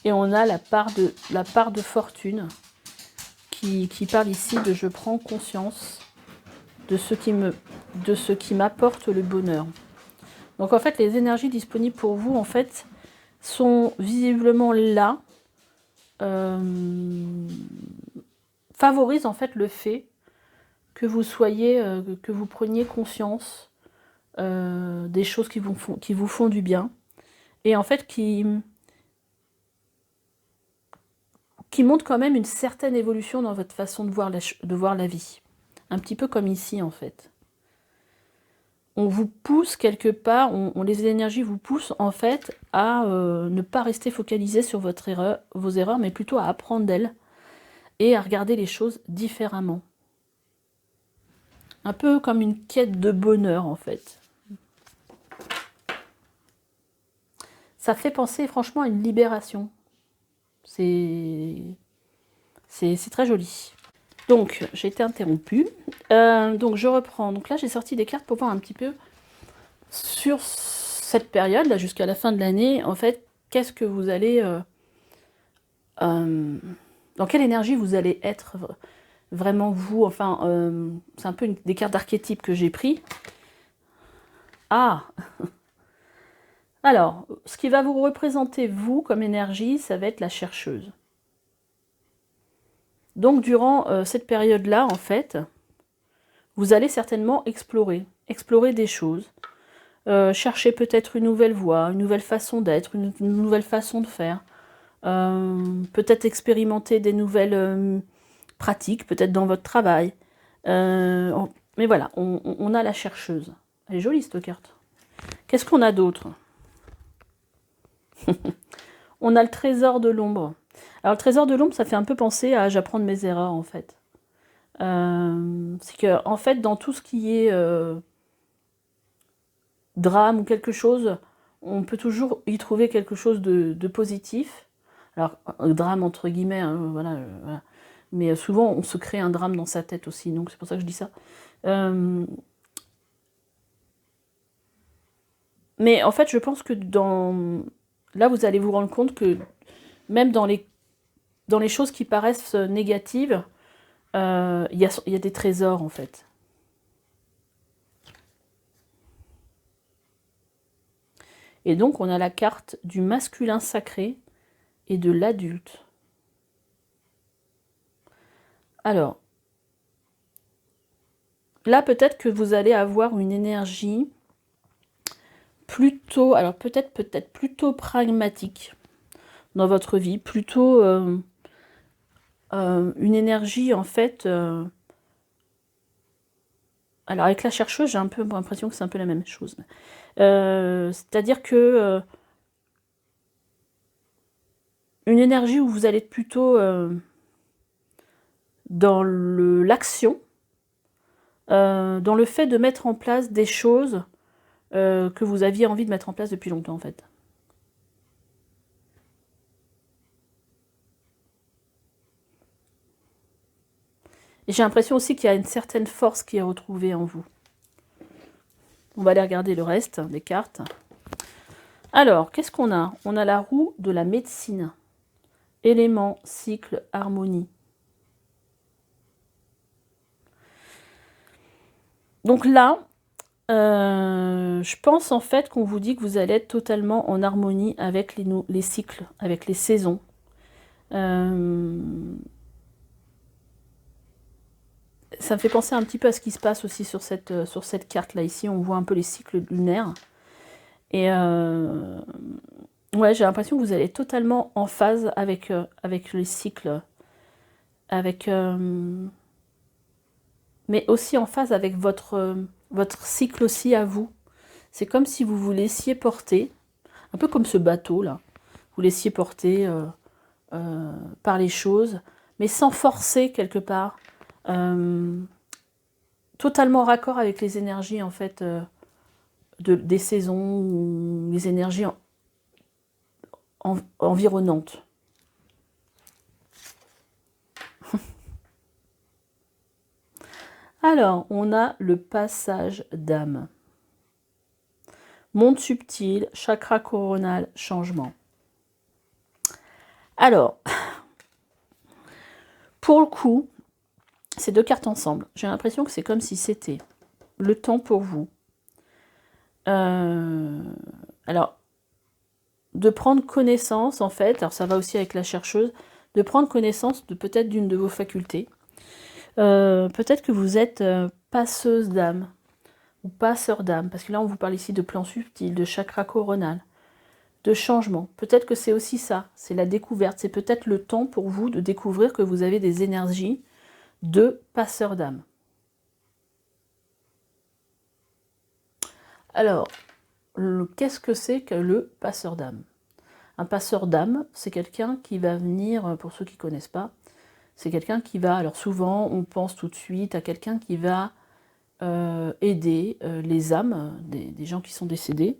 Et on a la part de fortune qui parle ici de je prends conscience de ce qui m'apporte le bonheur. Donc en fait, les énergies disponibles pour vous, en fait, sont visiblement là, favorisent en fait le fait que vous soyez, que vous preniez conscience des choses qui vous font du bien, et en fait qui montrent quand même une certaine évolution dans votre façon de voir la vie. Un petit peu comme ici en fait. On vous pousse quelque part, les énergies vous poussent en fait à ne pas rester focalisé sur vos erreurs, mais plutôt à apprendre d'elles et à regarder les choses différemment. Un peu comme une quête de bonheur en fait. Ça fait penser franchement à une libération. C'est très joli. Donc, j'ai été interrompue. Donc, je reprends. Donc là, j'ai sorti des cartes pour voir un petit peu sur cette période, là, jusqu'à la fin de l'année, en fait, qu'est-ce que vous allez... dans quelle énergie vous allez être vraiment vous. Enfin, c'est un peu des cartes d'archétypes que j'ai pris. Ah Alors, ce qui va vous représenter, vous, comme énergie, ça va être la chercheuse. Donc, durant cette période-là, en fait, vous allez certainement explorer des choses, chercher peut-être une nouvelle voie, une nouvelle façon d'être, une nouvelle façon de faire, peut-être expérimenter des nouvelles pratiques, peut-être dans votre travail. Mais voilà, on a la chercheuse. Elle est jolie, cette carte. Qu'est-ce qu'on a d'autre? On a le trésor de l'ombre. Alors, le trésor de l'ombre, ça fait un peu penser à j'apprends de mes erreurs, en fait. C'est que, en fait, dans tout ce qui est drame ou quelque chose, on peut toujours y trouver quelque chose de positif. Alors, drame entre guillemets, hein, voilà, voilà. Mais souvent, on se crée un drame dans sa tête aussi, donc c'est pour ça que je dis ça. Mais en fait, je pense que là, vous allez vous rendre compte que même dans les choses qui paraissent négatives, il y a des trésors, en fait. Et donc, on a la carte du masculin sacré et de l'adulte. Alors, là, peut-être que vous allez avoir une énergie plutôt, alors peut-être plutôt pragmatique dans votre vie, plutôt une énergie, en fait... alors, avec la chercheuse, j'ai un peu l'impression que c'est un peu la même chose. C'est-à-dire que une énergie où vous allez être plutôt dans l'action, dans le fait de mettre en place des choses que vous aviez envie de mettre en place depuis longtemps en fait. Et j'ai l'impression aussi qu'il y a une certaine force qui est retrouvée en vous. On va aller regarder le reste des cartes. Alors, qu'est-ce qu'on a? On a la roue de la médecine. Élément, cycle, harmonie. Donc là, je pense en fait qu'on vous dit que vous allez être totalement en harmonie avec les cycles, avec les saisons. Ça me fait penser un petit peu à ce qui se passe aussi sur cette carte-là. Ici, on voit un peu les cycles lunaires. Et ouais, j'ai l'impression que vous allez être totalement en phase avec les cycles. Mais aussi en phase avec votre cycle aussi à vous. C'est comme si vous vous laissiez porter, un peu comme ce bateau-là. Vous laissiez porter par les choses, mais sans forcer quelque part. Totalement raccord avec les énergies en fait des saisons ou les énergies environnantes. Alors, on a le passage d'âme. Monde subtil, chakra coronal, changement. Alors, pour le coup, ces deux cartes ensemble, j'ai l'impression que c'est comme si c'était le temps pour vous. Alors, de prendre connaissance, en fait, alors ça va aussi avec la chercheuse, de prendre connaissance de peut-être d'une de vos facultés. Peut-être que vous êtes passeuse d'âme, ou passeur d'âme, parce que là, on vous parle ici de plan subtil, de chakra coronal, de changement. Peut-être que c'est aussi ça, c'est la découverte. C'est peut-être le temps pour vous de découvrir que vous avez des énergies de passeur d'âme. Alors, qu'est-ce que c'est que le passeur d'âme? Un passeur d'âme, c'est quelqu'un qui va venir, pour ceux qui ne connaissent pas, c'est quelqu'un qui va, alors souvent on pense tout de suite à quelqu'un qui va aider les âmes, des gens qui sont décédés,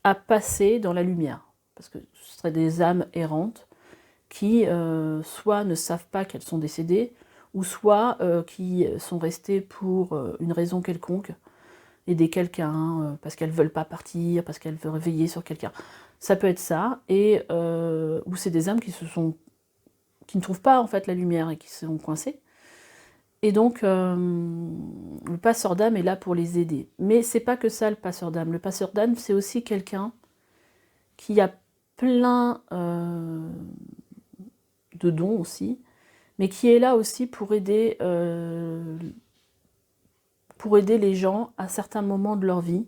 à passer dans la lumière. Parce que ce seraient des âmes errantes qui soit ne savent pas qu'elles sont décédées, ou soit qui sont restées pour une raison quelconque, aider quelqu'un, parce qu'elles ne veulent pas partir, parce qu'elles veulent veiller sur quelqu'un. Ça peut être ça, et ou c'est des âmes qui ne trouvent pas en fait la lumière et qui sont coincées. Et donc, le passeur d'âme est là pour les aider. Mais c'est pas que ça le passeur d'âme. Le passeur d'âme, c'est aussi quelqu'un qui a plein de dons aussi, mais qui est là aussi pour aider les gens à certains moments de leur vie,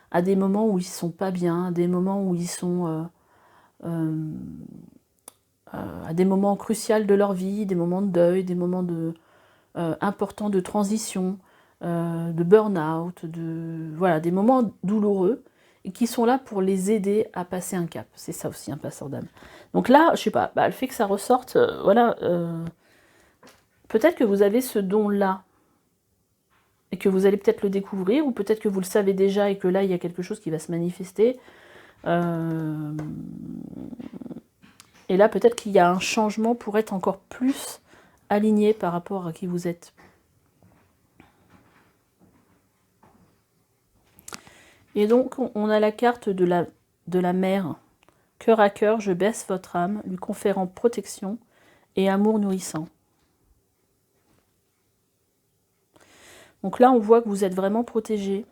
à des moments où ils ne sont pas bien, à des moments où ils sont à des moments cruciaux de leur vie, des moments de deuil, des moments importants de transition, de burn-out, voilà, des moments douloureux, et qui sont là pour les aider à passer un cap. C'est ça aussi un passeur d'âme. Donc là, je sais pas, le fait que ça ressorte, voilà, peut-être que vous avez ce don-là, et que vous allez peut-être le découvrir, ou peut-être que vous le savez déjà, et que là, il y a quelque chose qui va se manifester. Et là, peut-être qu'il y a un changement pour être encore plus aligné par rapport à qui vous êtes. Et donc, on a la carte de la mère. Cœur à cœur, je baisse votre âme, lui conférant protection et amour nourrissant. Donc là, on voit que vous êtes vraiment protégé.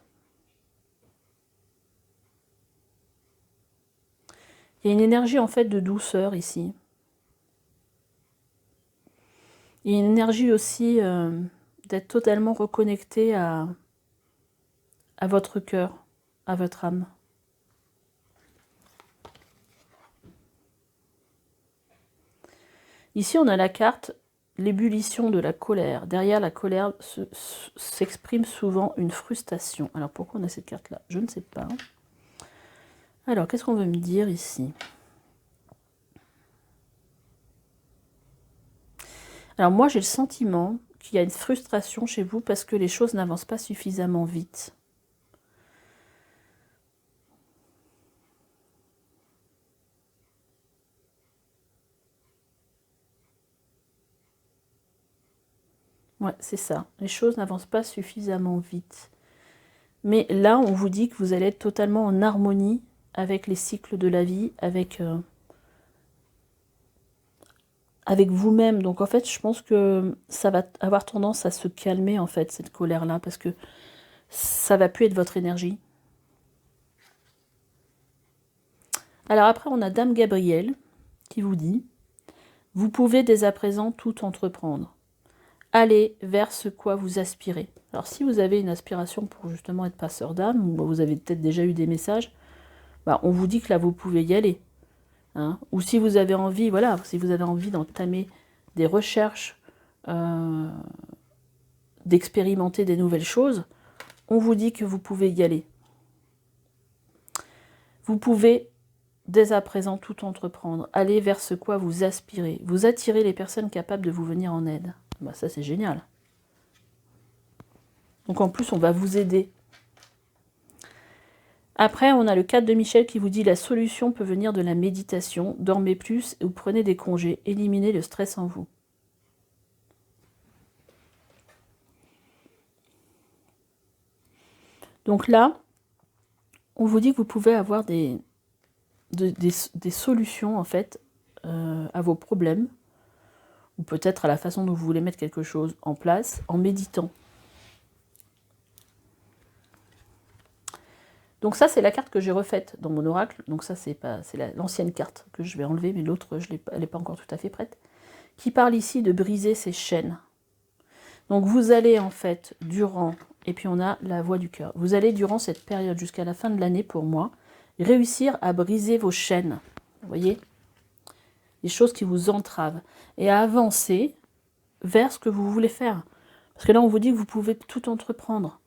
Il y a une énergie en fait de douceur ici. Il y a une énergie aussi d'être totalement reconnecté à votre cœur, à votre âme. Ici, on a la carte l'ébullition de la colère. Derrière la colère s'exprime souvent une frustration. Alors, pourquoi on a cette carte-là? Je ne sais pas. Alors, qu'est-ce qu'on veut me dire ici? Alors moi, j'ai le sentiment qu'il y a une frustration chez vous parce que les choses n'avancent pas suffisamment vite. Ouais, c'est ça. Les choses n'avancent pas suffisamment vite. Mais là, on vous dit que vous allez être totalement en harmonie avec les cycles de la vie, avec vous-même. Donc en fait, je pense que ça va avoir tendance à se calmer, en fait, cette colère-là, parce que ça va plus être votre énergie. Alors après, on a Dame Gabrielle qui vous dit « Vous pouvez dès à présent tout entreprendre. Allez vers ce quoi vous aspirez. » Alors si vous avez une aspiration pour justement être passeur d'âme, ou vous avez peut-être déjà eu des messages, bah, on vous dit que là, vous pouvez y aller. Hein. Ou si vous avez envie, voilà, si vous avez envie d'entamer des recherches, d'expérimenter des nouvelles choses, on vous dit que vous pouvez y aller. Vous pouvez dès à présent tout entreprendre, aller vers ce quoi vous aspirez. Vous attirez les personnes capables de vous venir en aide. Bah, ça, c'est génial. Donc en plus, on va vous aider. Après, on a le 4 de Michel qui vous dit « La solution peut venir de la méditation. Dormez plus ou prenez des congés. Éliminez le stress en vous. » Donc là, on vous dit que vous pouvez avoir des solutions, en fait, à vos problèmes, ou peut-être à la façon dont vous voulez mettre quelque chose en place, en méditant. Donc ça, c'est la carte que j'ai refaite dans mon oracle. Donc ça, c'est l'ancienne carte que je vais enlever, mais l'autre, elle n'est pas encore tout à fait prête. Qui parle ici de briser ces chaînes. Donc vous allez, en fait, durant, et puis on a la voix du cœur, vous allez, durant cette période, jusqu'à la fin de l'année, pour moi, réussir à briser vos chaînes. Vous voyez ? Les choses qui vous entravent. Et à avancer vers ce que vous voulez faire. Parce que là, on vous dit que vous pouvez tout entreprendre.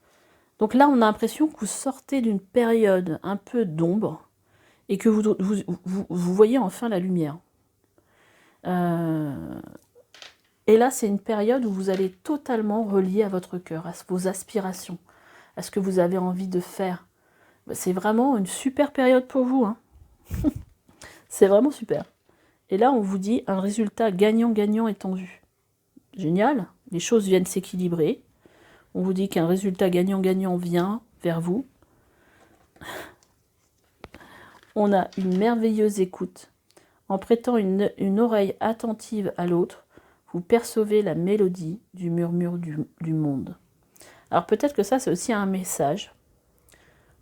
Donc là, on a l'impression que vous sortez d'une période un peu d'ombre et que vous voyez enfin la lumière. Et là, c'est une période où vous allez totalement relier à votre cœur, à vos aspirations, à ce que vous avez envie de faire. C'est vraiment une super période pour vous. Hein. C'est vraiment super. Et là, on vous dit un résultat gagnant-gagnant est en vue. Génial, les choses viennent s'équilibrer. On vous dit qu'un résultat gagnant-gagnant vient vers vous. On a une merveilleuse écoute. En prêtant une oreille attentive à l'autre, vous percevez la mélodie du murmure du monde. Alors peut-être que ça, c'est aussi un message,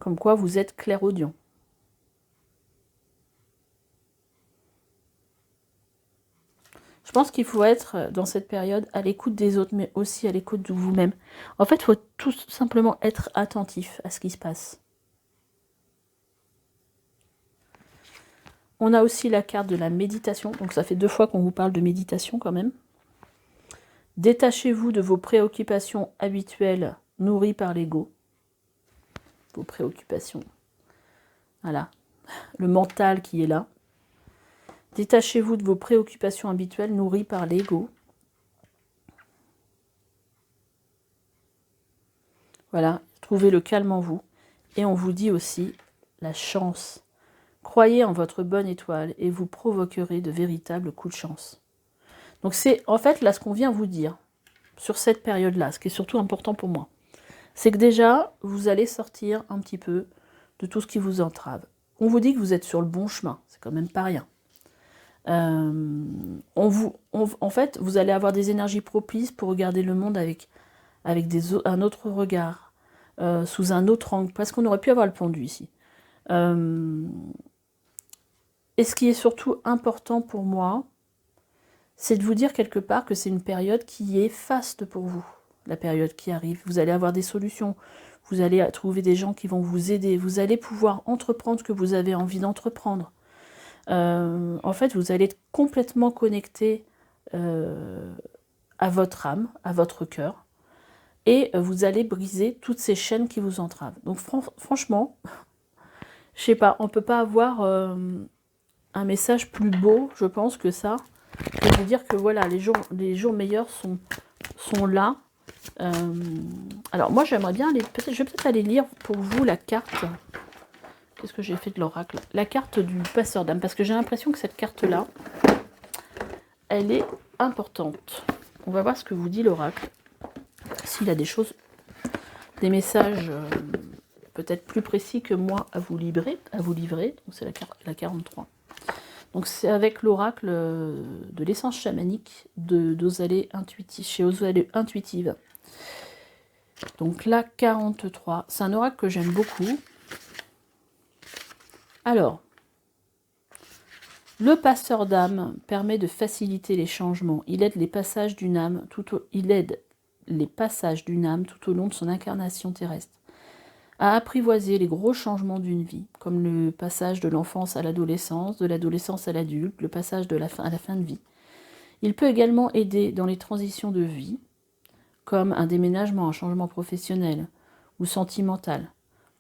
comme quoi vous êtes clairaudient. Je pense qu'il faut être, dans cette période, à l'écoute des autres, mais aussi à l'écoute de vous-même. En fait, il faut tout simplement être attentif à ce qui se passe. On a aussi la carte de la méditation. Donc ça fait 2 fois qu'on vous parle de méditation quand même. Détachez-vous de vos préoccupations habituelles nourries par l'ego. Vos préoccupations. Voilà. Le mental qui est là. Détachez-vous de vos préoccupations habituelles nourries par l'ego. Voilà, trouvez le calme en vous. Et on vous dit aussi la chance. Croyez en votre bonne étoile et vous provoquerez de véritables coups de chance. Donc c'est en fait là ce qu'on vient vous dire sur cette période-là, ce qui est surtout important pour moi. C'est que déjà, vous allez sortir un petit peu de tout ce qui vous entrave. On vous dit que vous êtes sur le bon chemin, c'est quand même pas rien. En fait, vous allez avoir des énergies propices pour regarder le monde avec un autre regard, sous un autre angle, parce qu'on aurait pu avoir le pendu ici. Et ce qui est surtout important pour moi, c'est de vous dire quelque part que c'est une période qui est faste pour vous, la période qui arrive. Vous allez avoir des solutions, vous allez trouver des gens qui vont vous aider, vous allez pouvoir entreprendre ce que vous avez envie d'entreprendre. En fait, vous allez être complètement connecté à votre âme, à votre cœur, et vous allez briser toutes ces chaînes qui vous entravent. Donc franchement, je sais pas, on peut pas avoir un message plus beau, je pense, que ça. pour vous dire que voilà, les jours meilleurs sont là. Alors moi j'aimerais bien aller, je vais peut-être aller lire pour vous la carte. Qu'est-ce que j'ai fait de l'oracle? La carte du passeur d'âme, parce que j'ai l'impression que cette carte-là, elle est importante. On va voir ce que vous dit l'oracle. S'il a des choses, des messages peut-être plus précis que moi à vous livrer. Donc c'est la 43. Donc c'est avec l'oracle de l'essence chamanique d'Ozalé Intuitive, chez Ozalé Intuitive. Donc la 43, c'est un oracle que j'aime beaucoup. Alors, le passeur d'âme permet de faciliter les changements. Il aide les passages d'une âme tout au long de son incarnation terrestre, à apprivoiser les gros changements d'une vie, comme le passage de l'enfance à l'adolescence, de l'adolescence à l'adulte, le passage à la fin de vie. Il peut également aider dans les transitions de vie, comme un déménagement, un changement professionnel ou sentimental.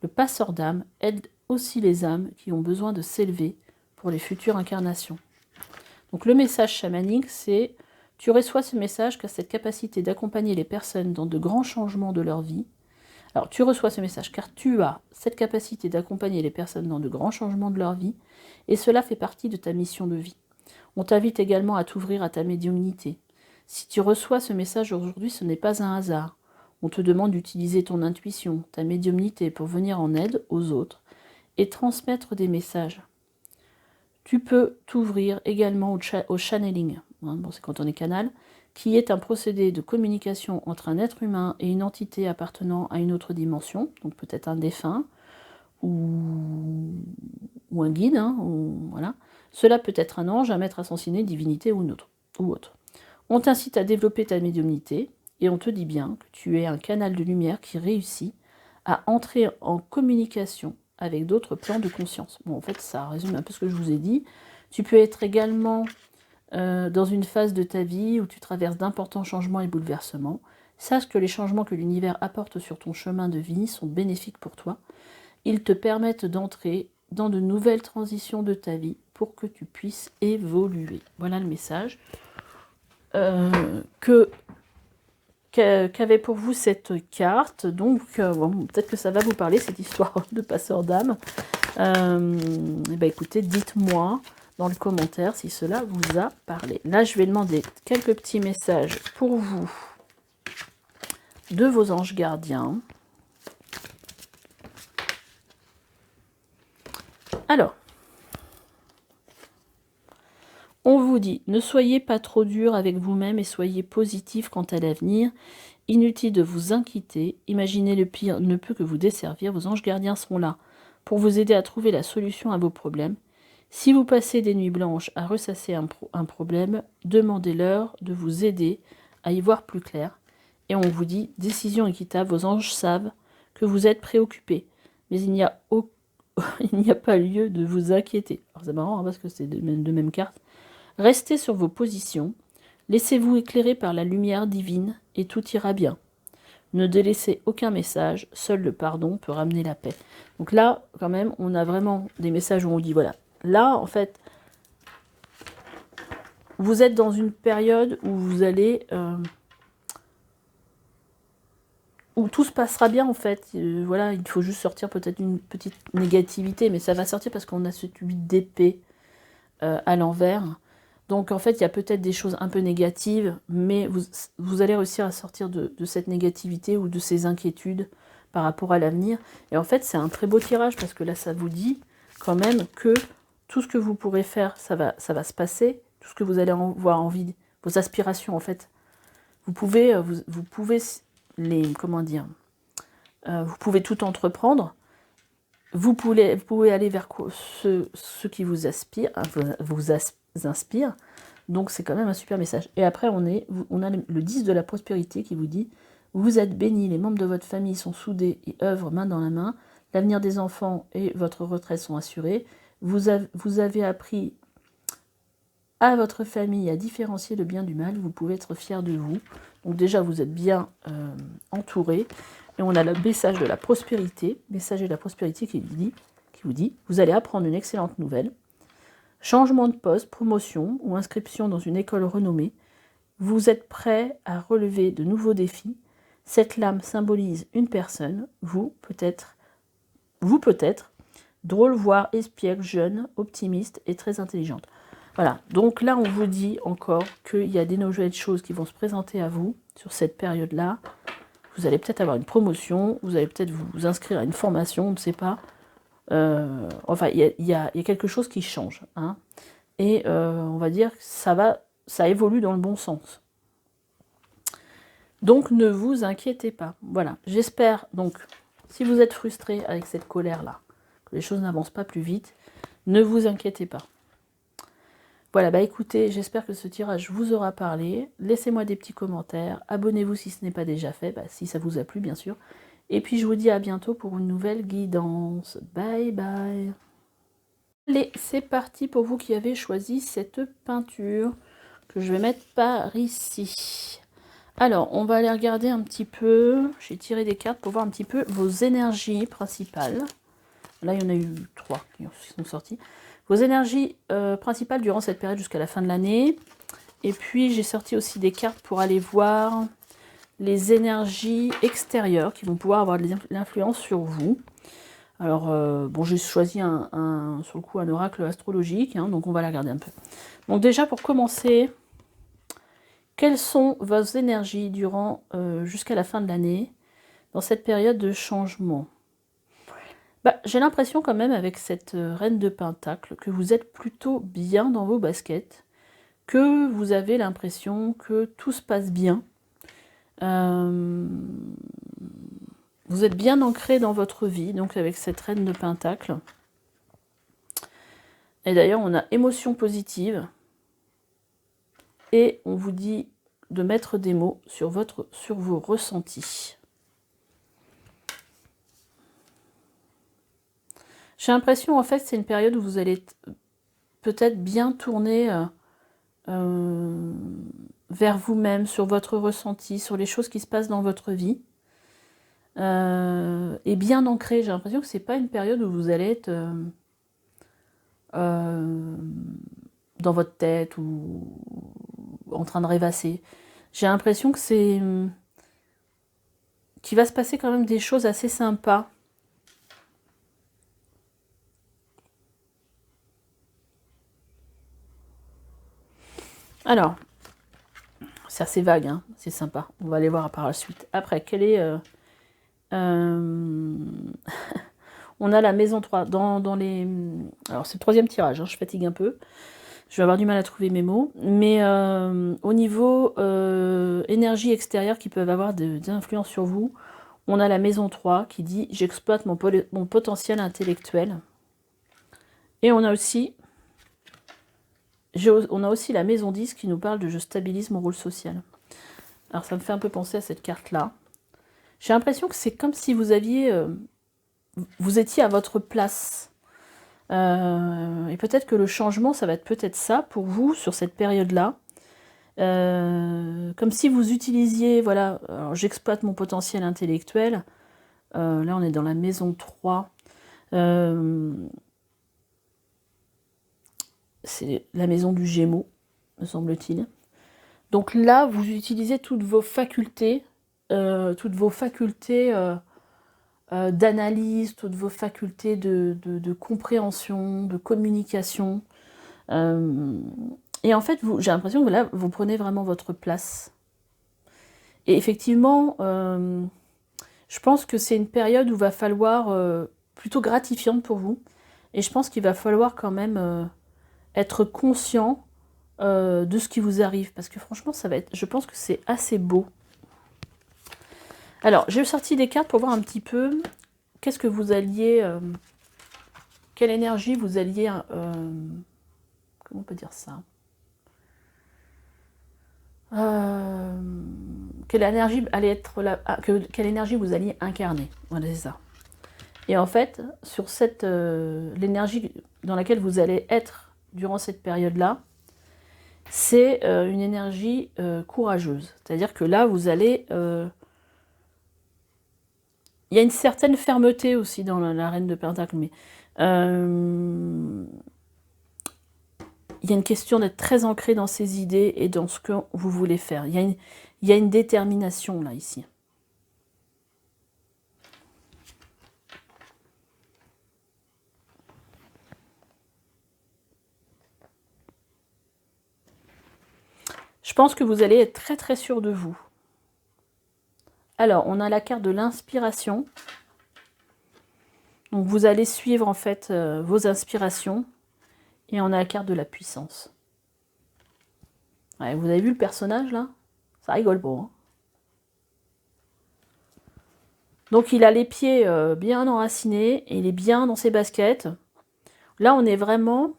Le passeur d'âme aide aussi les âmes qui ont besoin de s'élever pour les futures incarnations. Donc le message chamanique, c'est « Tu reçois ce message car cette capacité d'accompagner les personnes dans de grands changements de leur vie. » Alors tu reçois ce message car tu as cette capacité d'accompagner les personnes dans de grands changements de leur vie et cela fait partie de ta mission de vie. On t'invite également à t'ouvrir à ta médiumnité. Si tu reçois ce message aujourd'hui, ce n'est pas un hasard. On te demande d'utiliser ton intuition, ta médiumnité pour venir en aide aux autres et transmettre des messages. Tu peux t'ouvrir également au channeling, c'est quand on est canal, qui est un procédé de communication entre un être humain et une entité appartenant à une autre dimension, donc peut-être un défunt ou un guide, voilà. Cela peut être un ange, un maître ascensionné, divinité ou autre. On t'incite à développer ta médiumnité et on te dit bien que tu es un canal de lumière qui réussit à entrer en communication avec d'autres plans de conscience. Bon, en fait, ça résume un peu ce que je vous ai dit. Tu peux être également dans une phase de ta vie où tu traverses d'importants changements et bouleversements. Sache que les changements que l'univers apporte sur ton chemin de vie sont bénéfiques pour toi. Ils te permettent d'entrer dans de nouvelles transitions de ta vie pour que tu puisses évoluer. Voilà le message qu'avait pour vous cette carte. Donc, bon, peut-être que ça va vous parler, cette histoire de passeur d'âme. Écoutez, dites-moi dans le commentaire si cela vous a parlé. Là, je vais demander quelques petits messages pour vous de vos anges gardiens. Alors, on vous dit, ne soyez pas trop dur avec vous-même et soyez positif quant à l'avenir. Inutile de vous inquiéter, imaginez le pire ne peut que vous desservir. Vos anges gardiens seront là pour vous aider à trouver la solution à vos problèmes. Si vous passez des nuits blanches à ressasser un problème, demandez-leur de vous aider à y voir plus clair. Et on vous dit, décision équitable, vos anges savent que vous êtes préoccupés, mais il n'y a pas lieu de vous inquiéter. Alors c'est marrant parce que c'est de même carte. Restez sur vos positions, laissez-vous éclairer par la lumière divine et tout ira bien. Ne délaissez aucun message, seul le pardon peut ramener la paix. Donc là, quand même, on a vraiment des messages où on dit, voilà, là, en fait, vous êtes dans une période où vous allez... où tout se passera bien, en fait. Voilà, il faut juste sortir peut-être une petite négativité, mais ça va sortir parce qu'on a ce 8 d'épée à l'envers. Donc, en fait, il y a peut-être des choses un peu négatives, mais vous allez réussir à sortir de cette négativité ou de ces inquiétudes par rapport à l'avenir. Et en fait, c'est un très beau tirage, parce que là, ça vous dit quand même que tout ce que vous pourrez faire, ça va se passer. Tout ce que vous allez avoir envie, vos aspirations, en fait. Vous pouvez vous pouvez tout entreprendre. Vous pouvez aller vers ce qui vous inspire. Donc c'est quand même un super message. Et après on a le 10 de la prospérité qui vous dit: vous êtes bénis, les membres de votre famille sont soudés et œuvrent main dans la main, l'avenir des enfants et votre retraite sont assurés, vous avez appris à votre famille à différencier le bien du mal, vous pouvez être fiers de vous. Donc déjà vous êtes bien entourés. Et on a le message de la prospérité, messager de la prospérité qui vous dit, vous allez apprendre une excellente nouvelle. Changement de poste, promotion ou inscription dans une école renommée. Vous êtes prêt à relever de nouveaux défis. Cette lame symbolise une personne, vous peut-être, drôle, voire espiègle, jeune, optimiste et très intelligente. Voilà, donc là on vous dit encore qu'il y a des nouvelles choses qui vont se présenter à vous sur cette période-là. Vous allez peut-être avoir une promotion, vous allez peut-être vous inscrire à une formation, on ne sait pas. Enfin, il y a quelque chose qui change. Hein. Et on va dire que ça évolue dans le bon sens. Donc ne vous inquiétez pas. Voilà, j'espère donc, si vous êtes frustré avec cette colère-là, que les choses n'avancent pas plus vite, ne vous inquiétez pas. Voilà, bah écoutez, j'espère que ce tirage vous aura parlé. Laissez-moi des petits commentaires. Abonnez-vous si ce n'est pas déjà fait, bah, si ça vous a plu, bien sûr. Et puis, je vous dis à bientôt pour une nouvelle guidance. Bye bye. Allez, c'est parti pour vous qui avez choisi cette peinture que je vais mettre par ici. Alors, on va aller regarder un petit peu. J'ai tiré des cartes pour voir un petit peu vos énergies principales. Là, il y en a eu 3 qui sont sorties. Vos énergies principales durant cette période jusqu'à la fin de l'année. Et puis, j'ai sorti aussi des cartes pour aller voir les énergies extérieures qui vont pouvoir avoir de l'influence sur vous. Alors, bon, j'ai choisi sur le coup un oracle astrologique, hein, donc on va la regarder un peu. Donc déjà, pour commencer, quelles sont vos énergies durant jusqu'à la fin de l'année, dans cette période de changement? Bah, j'ai l'impression quand même avec cette reine de pentacle que vous êtes plutôt bien dans vos baskets, que vous avez l'impression que tout se passe bien. Vous êtes bien ancré dans votre vie, donc avec cette reine de pentacle. Et d'ailleurs, on a émotion positive. Et on vous dit de mettre des mots sur vos ressentis. J'ai l'impression, en fait, c'est une période où vous allez peut-être bien tourner vers vous-même, sur votre ressenti, sur les choses qui se passent dans votre vie. Et bien ancré. J'ai l'impression que c'est pas une période où vous allez être dans votre tête ou en train de rêvasser. J'ai l'impression que qu'il va se passer quand même des choses assez sympas. Alors, c'est assez vague, hein, c'est sympa. On va aller voir par la suite. Après, quelle est... on a la maison 3 dans les... Alors, c'est le 3e tirage, hein, je fatigue un peu. Je vais avoir du mal à trouver mes mots. Mais au niveau énergie extérieure qui peuvent avoir des influences sur vous, on a la maison 3 qui dit « J'exploite mon potentiel intellectuel ». Et on a aussi la maison 10 qui nous parle de « Je stabilise mon rôle social ». Alors ça me fait un peu penser à cette carte-là. J'ai l'impression que c'est comme si vous aviez... vous étiez à votre place. Et peut-être que le changement, ça va être peut-être ça pour vous sur cette période-là. Comme si vous utilisiez, voilà, j'exploite mon potentiel intellectuel. Là, on est dans la maison 3. C'est la maison du Gémeaux, me semble-t-il. Donc là, vous utilisez toutes vos facultés, d'analyse, toutes vos facultés de compréhension, de communication. Et en fait, j'ai l'impression que là, vous prenez vraiment votre place. Et effectivement, je pense que c'est une période où il va falloir, plutôt gratifiante pour vous, et je pense qu'il va falloir quand même être conscient de ce qui vous arrive, parce que franchement, ça va être, je pense que c'est assez beau. Alors, j'ai sorti des cartes pour voir un petit peu qu'est-ce que vous alliez, quelle énergie vous alliez, comment on peut dire ça, quelle énergie allait être là, quelle énergie vous alliez incarner. Voilà, c'est ça. Et en fait, sur l'énergie dans laquelle vous allez être durant cette période-là, c'est une énergie courageuse. C'est-à-dire que là, vous allez... il y a une certaine fermeté aussi dans la reine de Pentacle, mais y a une question d'être très ancré dans ses idées et dans ce que vous voulez faire. Il y a une détermination là, ici. Je pense que vous allez être très très sûr de vous. Alors, on a la carte de l'inspiration. Donc, vous allez suivre en fait vos inspirations. Et on a la carte de la puissance. Ouais, vous avez vu le personnage là? Ça rigole pas. Hein. Donc, il a les pieds bien enracinés. Et il est bien dans ses baskets. Là, on est vraiment...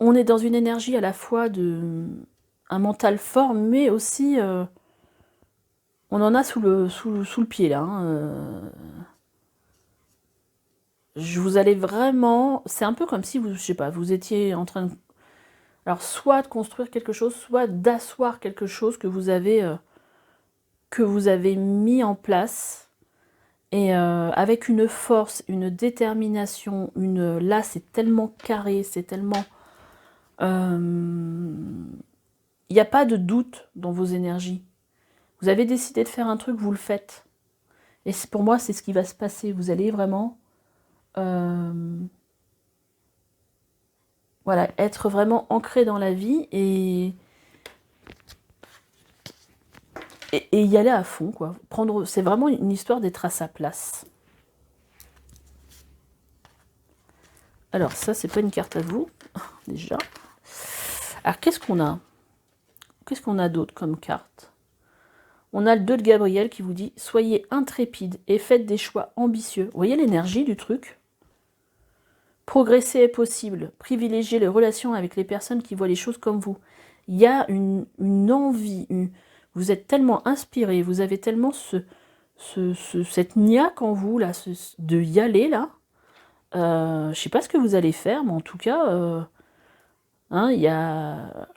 On est dans une énergie à la fois de... un mental fort, mais aussi... on en a sous le pied là. Hein, vous allez vraiment... C'est un peu comme si vous, je sais pas, vous étiez en train de... Alors, soit de construire quelque chose, soit d'asseoir quelque chose que vous avez mis en place. Et avec une force, une détermination, là c'est tellement carré, c'est tellement... Il n'y a pas de doute dans vos énergies. Vous avez décidé de faire un truc, vous le faites. Et pour moi, c'est ce qui va se passer. Vous allez vraiment... voilà, être vraiment ancré dans la vie et y aller à fond, quoi. C'est vraiment une histoire d'être à sa place. Alors, ça, c'est pas une carte à vous, déjà. Alors, qu'est-ce qu'on a? Qu'est-ce qu'on a d'autre comme carte? On a le 2 de Gabriel qui vous dit « Soyez intrépide et faites des choix ambitieux. » Vous voyez l'énergie du truc? Progresser est possible. Privilégiez les relations avec les personnes qui voient les choses comme vous. Il y a une envie, vous êtes tellement inspiré, vous avez tellement cette niaque en vous, là, de y aller, là. Je sais pas ce que vous allez faire, mais en tout cas... Hein,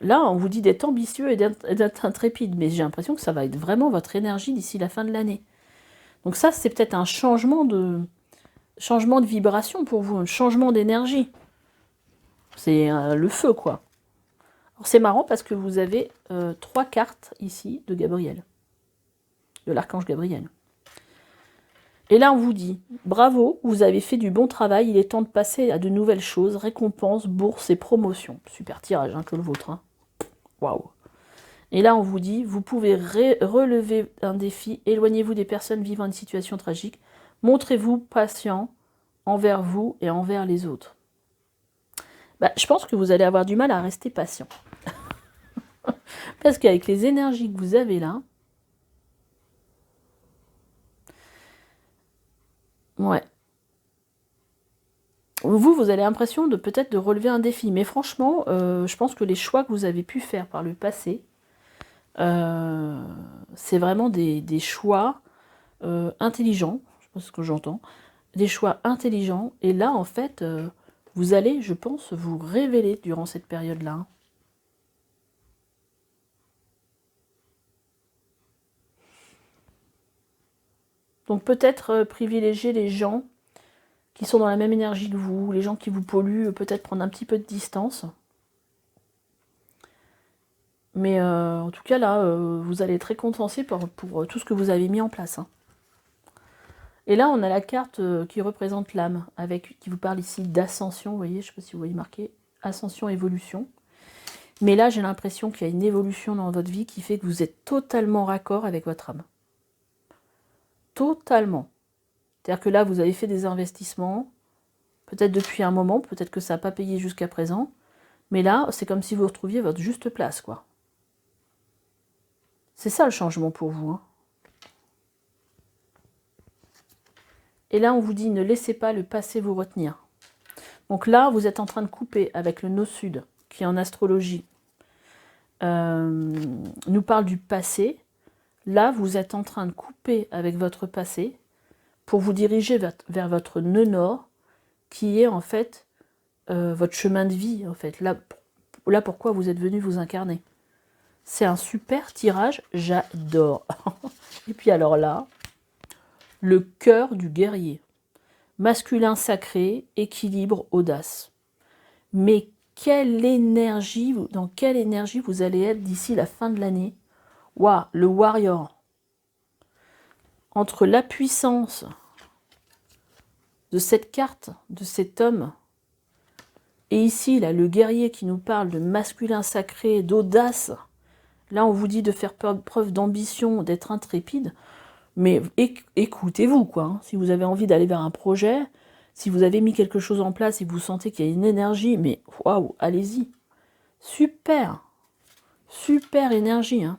là, on vous dit d'être ambitieux et d'être intrépide, mais j'ai l'impression que ça va être vraiment votre énergie d'ici la fin de l'année. Donc ça, c'est peut-être un changement de vibration pour vous, un changement d'énergie. C'est le feu, quoi. C'est marrant parce que vous avez 3 cartes ici de Gabriel, de l'archange Gabriel. Et là, on vous dit, bravo, vous avez fait du bon travail, il est temps de passer à de nouvelles choses, récompenses, bourses et promotions. Super tirage hein, que le vôtre. Hein. Waouh. Et là, on vous dit, vous pouvez relever un défi, éloignez-vous des personnes vivant une situation tragique, montrez-vous patient envers vous et envers les autres. Bah, je pense que vous allez avoir du mal à rester patient. Parce qu'avec les énergies que vous avez là, ouais. Vous avez l'impression de peut-être de relever un défi. Mais franchement, je pense que les choix que vous avez pu faire par le passé, c'est vraiment des choix intelligents. Je sais pas ce que j'entends. Des choix intelligents. Et là, en fait, vous allez, je pense, vous révéler durant cette période-là. Donc peut-être privilégier les gens qui sont dans la même énergie que vous, les gens qui vous polluent, peut-être prendre un petit peu de distance. Mais en tout cas, là, vous allez être récompensé pour tout ce que vous avez mis en place. Hein. Et là, on a la carte qui représente l'âme, qui vous parle ici d'ascension. Vous voyez, je ne sais pas si vous voyez marqué ascension, évolution. Mais là, j'ai l'impression qu'il y a une évolution dans votre vie qui fait que vous êtes totalement raccord avec votre âme. Totalement. C'est-à-dire que là, vous avez fait des investissements, peut-être depuis un moment, peut-être que ça n'a pas payé jusqu'à présent, mais là, c'est comme si vous retrouviez votre juste place, quoi. C'est ça le changement pour vous. Hein. Et là, on vous dit, ne laissez pas le passé vous retenir. Donc là, vous êtes en train de couper avec le nœud sud, qui en astrologie nous parle du passé. Là, vous êtes en train de couper avec votre passé pour vous diriger vers votre nœud nord, qui est en fait votre chemin de vie. En fait. Là, pourquoi vous êtes venu vous incarner. C'est un super tirage, j'adore. Et puis alors là, le cœur du guerrier. Masculin sacré, équilibre, audace. Mais quelle énergie, dans quelle énergie vous allez être d'ici la fin de l'année. Waouh, le warrior. Entre la puissance de cette carte, de cet homme, et ici, là, le guerrier qui nous parle de masculin sacré, d'audace. Là, on vous dit de faire preuve d'ambition, d'être intrépide. Mais écoutez-vous, quoi. Hein. Si vous avez envie d'aller vers un projet, si vous avez mis quelque chose en place et que vous sentez qu'il y a une énergie, mais waouh, allez-y. Super. Super énergie. Hein.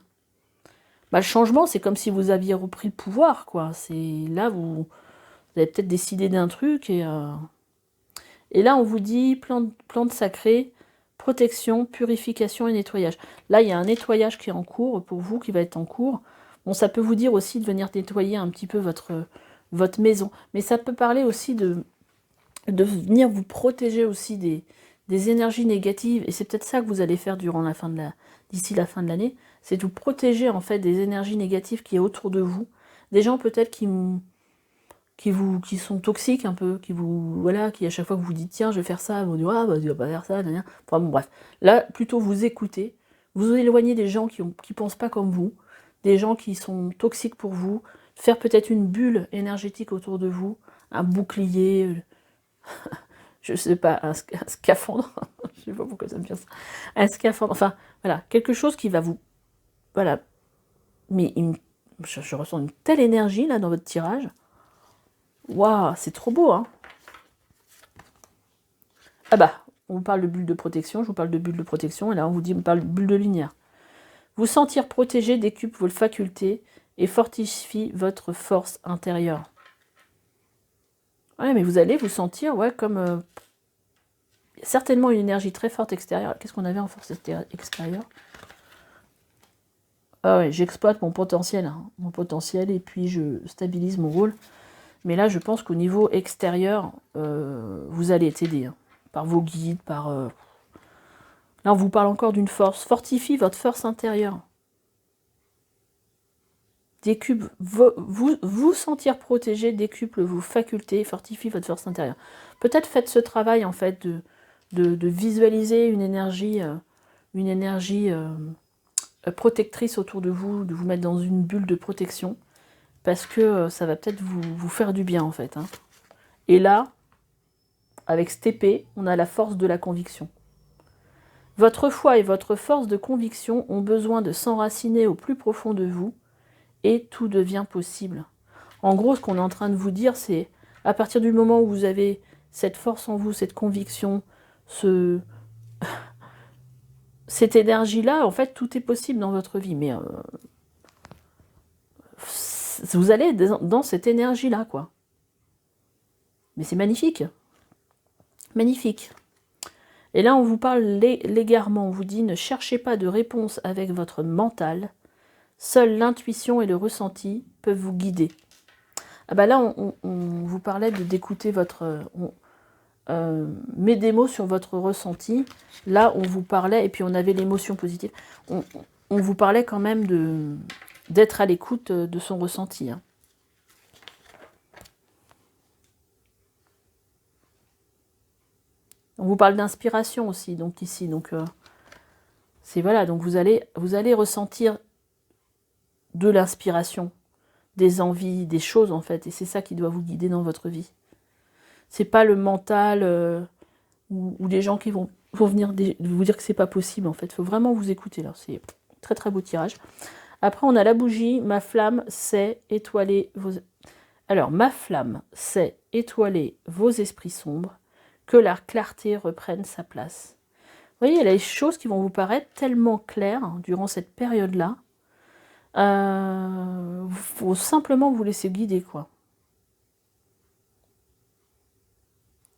Bah, le changement, c'est comme si vous aviez repris le pouvoir, quoi. C'est là, vous avez peut-être décidé d'un truc et là, on vous dit plante sacrée, protection, purification et nettoyage. Là, il y a un nettoyage qui est en cours pour vous, qui va être en cours. Bon, ça peut vous dire aussi de venir nettoyer un petit peu votre maison. Mais ça peut parler aussi de venir vous protéger aussi des énergies négatives. Et c'est peut-être ça que vous allez faire d'ici la fin de l'année. C'est de vous protéger en fait des énergies négatives qui est autour de vous. Des gens peut-être qui sont toxiques un peu, qui à chaque fois que vous dites tiens je vais faire ça, vous dites ah bah tu vas pas faire ça, enfin bon bref. Là plutôt vous écoutez, vous éloignez des gens qui pensent pas comme vous, des gens qui sont toxiques pour vous, faire peut-être une bulle énergétique autour de vous, un bouclier, je sais pas, un scaphandre, je sais pas pourquoi ça me vient ça, un scaphandre, enfin voilà, quelque chose qui va vous, voilà, mais je ressens une telle énergie là dans votre tirage. Waouh, c'est trop beau, hein. Ah bah, on vous parle de bulle de protection, je vous parle de bulle de protection, et là on vous parle de bulle de lumière. Vous sentir protégé décuple vos facultés et fortifie votre force intérieure. Ouais, mais vous allez vous sentir, ouais, comme... certainement une énergie très forte extérieure. Qu'est-ce qu'on avait en force extérieure? Ah ouais, j'exploite mon potentiel, hein, et puis je stabilise mon rôle. Mais là, je pense qu'au niveau extérieur, vous allez être aidé. Hein, par vos guides, Là, on vous parle encore d'une force. Fortifie votre force intérieure. Décuple, vous sentir protégé décuple vos facultés, fortifie votre force intérieure. Peut-être faites ce travail, en fait, de visualiser une énergie protectrice autour de vous mettre dans une bulle de protection, parce que ça va peut-être vous faire du bien, en fait. Hein. Et là, avec cette épée, on a la force de la conviction. Votre foi et votre force de conviction ont besoin de s'enraciner au plus profond de vous, et tout devient possible. En gros, ce qu'on est en train de vous dire, c'est à partir du moment où vous avez cette force en vous, cette conviction, cette énergie-là, en fait, tout est possible dans votre vie. Mais vous allez dans cette énergie-là, quoi. Mais c'est magnifique. Magnifique. Et là, on vous parle l'égarement. On vous dit, ne cherchez pas de réponse avec votre mental. Seule l'intuition et le ressenti peuvent vous guider. Ah bah là, on vous parlait d'écouter mes démos sur votre ressenti. Là, on vous parlait, et puis on avait l'émotion positive. On vous parlait quand même d'être à l'écoute de son ressenti. Hein. On vous parle d'inspiration aussi, donc ici. Donc, c'est voilà, donc vous allez ressentir de l'inspiration, des envies, des choses en fait, et c'est ça qui doit vous guider dans votre vie. C'est pas le mental ou des gens qui vont venir vous dire que c'est pas possible en fait. Il faut vraiment vous écouter là. C'est très très beau tirage. Après on a la bougie. Ma flamme sait étoiler vos. Alors ma flamme sait étoiler vos esprits sombres. Que la clarté reprenne sa place. Vous voyez, il y a des choses qui vont vous paraître tellement claires durant cette période-là. Faut simplement vous laisser guider, quoi.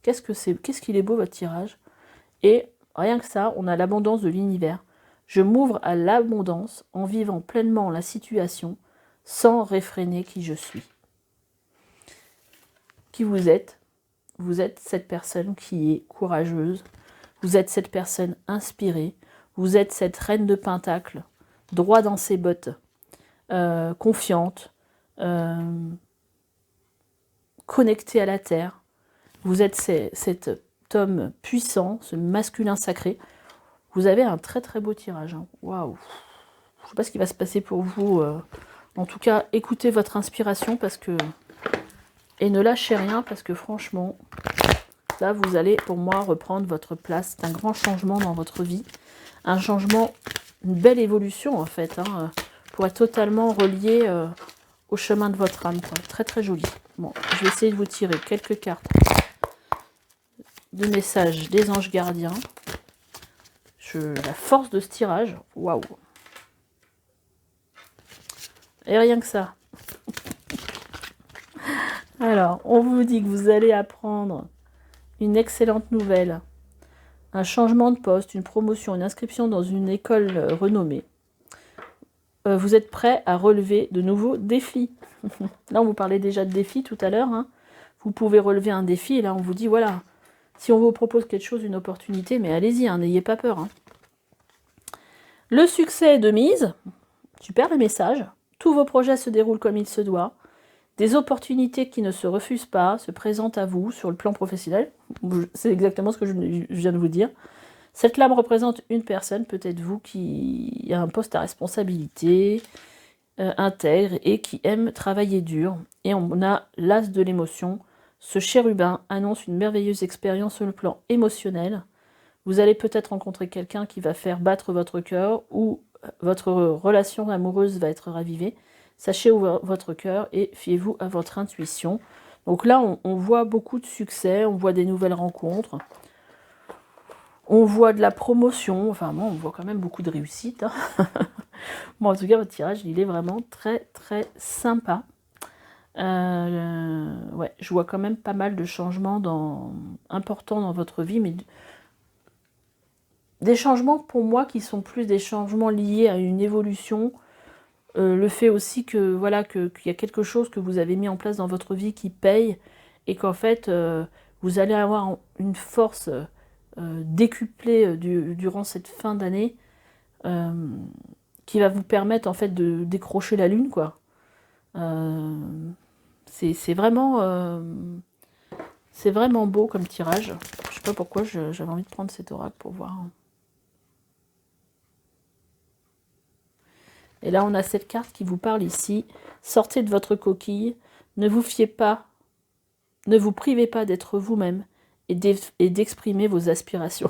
Qu'est-ce qu'il est beau votre tirage. Et rien que ça, on a l'abondance de l'univers. Je m'ouvre à l'abondance en vivant pleinement la situation sans réfréner qui je suis. Qui vous êtes? Vous êtes cette personne qui est courageuse. Vous êtes cette personne inspirée. Vous êtes cette reine de Pentacle, droit dans ses bottes, confiante, connectée à la terre. Vous êtes cette homme puissant, ce masculin sacré. Vous avez un très très beau tirage. Hein. Waouh! Je ne sais pas ce qui va se passer pour vous. En tout cas, écoutez votre inspiration parce que... Et ne lâchez rien parce que franchement, là, vous allez pour moi reprendre votre place. C'est un grand changement dans votre vie. Un changement, une belle évolution en fait. Hein, pour être totalement relié au chemin de votre âme. Quoi. Très très joli. Bon, je vais essayer de vous tirer quelques cartes de messages des anges gardiens. La force de ce tirage, waouh! Et rien que ça. Alors, on vous dit que vous allez apprendre une excellente nouvelle, un changement de poste, une promotion, une inscription dans une école renommée. Vous êtes prêt à relever de nouveaux défis. Là, on vous parlait déjà de défis tout à l'heure. Hein. Vous pouvez relever un défi et là, on vous dit, voilà, si on vous propose quelque chose, une opportunité, mais allez-y, hein, n'ayez pas peur. Hein. Le succès est de mise. Super les messages. Tous vos projets se déroulent comme il se doit. Des opportunités qui ne se refusent pas se présentent à vous sur le plan professionnel. C'est exactement ce que je viens de vous dire. Cette lame représente une personne, peut-être vous, qui a un poste à responsabilité, intègre et qui aime travailler dur. Et on a l'as de l'émotion. Ce chérubin annonce une merveilleuse expérience sur le plan émotionnel. Vous allez peut-être rencontrer quelqu'un qui va faire battre votre cœur ou votre relation amoureuse va être ravivée. Sachez ouvrir votre cœur et fiez-vous à votre intuition. Donc là, on voit beaucoup de succès, on voit des nouvelles rencontres, on voit de la promotion, enfin bon, on voit quand même beaucoup de réussite. Hein. Bon, en tout cas, votre tirage, il est vraiment très très sympa. Ouais, je vois quand même pas mal de changements importants dans votre vie, mais des changements pour moi qui sont plus des changements liés à une évolution. Le fait aussi que voilà qu'il y a quelque chose que vous avez mis en place dans votre vie qui paye et qu'en fait vous allez avoir une force décuplée durant cette fin d'année qui va vous permettre en fait de décrocher la lune quoi. C'est vraiment beau comme tirage. Je sais pas pourquoi j'avais envie de prendre cet oracle pour voir. Et là, on a cette carte qui vous parle ici. Sortez de votre coquille. Ne vous fiez pas, ne vous privez pas d'être vous-même et d'exprimer vos aspirations.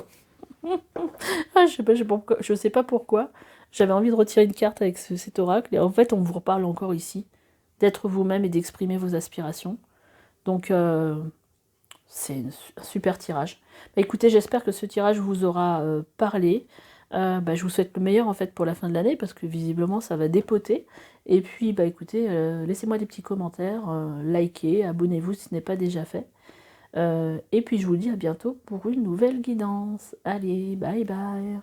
Ah, je sais pas pourquoi. J'avais envie de retirer une carte avec cet oracle. Et en fait, on vous reparle encore ici. D'être vous-même et d'exprimer vos aspirations. Donc, c'est un super tirage. Bah, écoutez, j'espère que ce tirage vous aura parlé. Je vous souhaite le meilleur en fait pour la fin de l'année parce que visiblement ça va dépoter. Et puis bah écoutez, laissez-moi des petits commentaires, likez, abonnez-vous si ce n'est pas déjà fait. Et puis je vous dis à bientôt pour une nouvelle guidance. Allez, bye bye.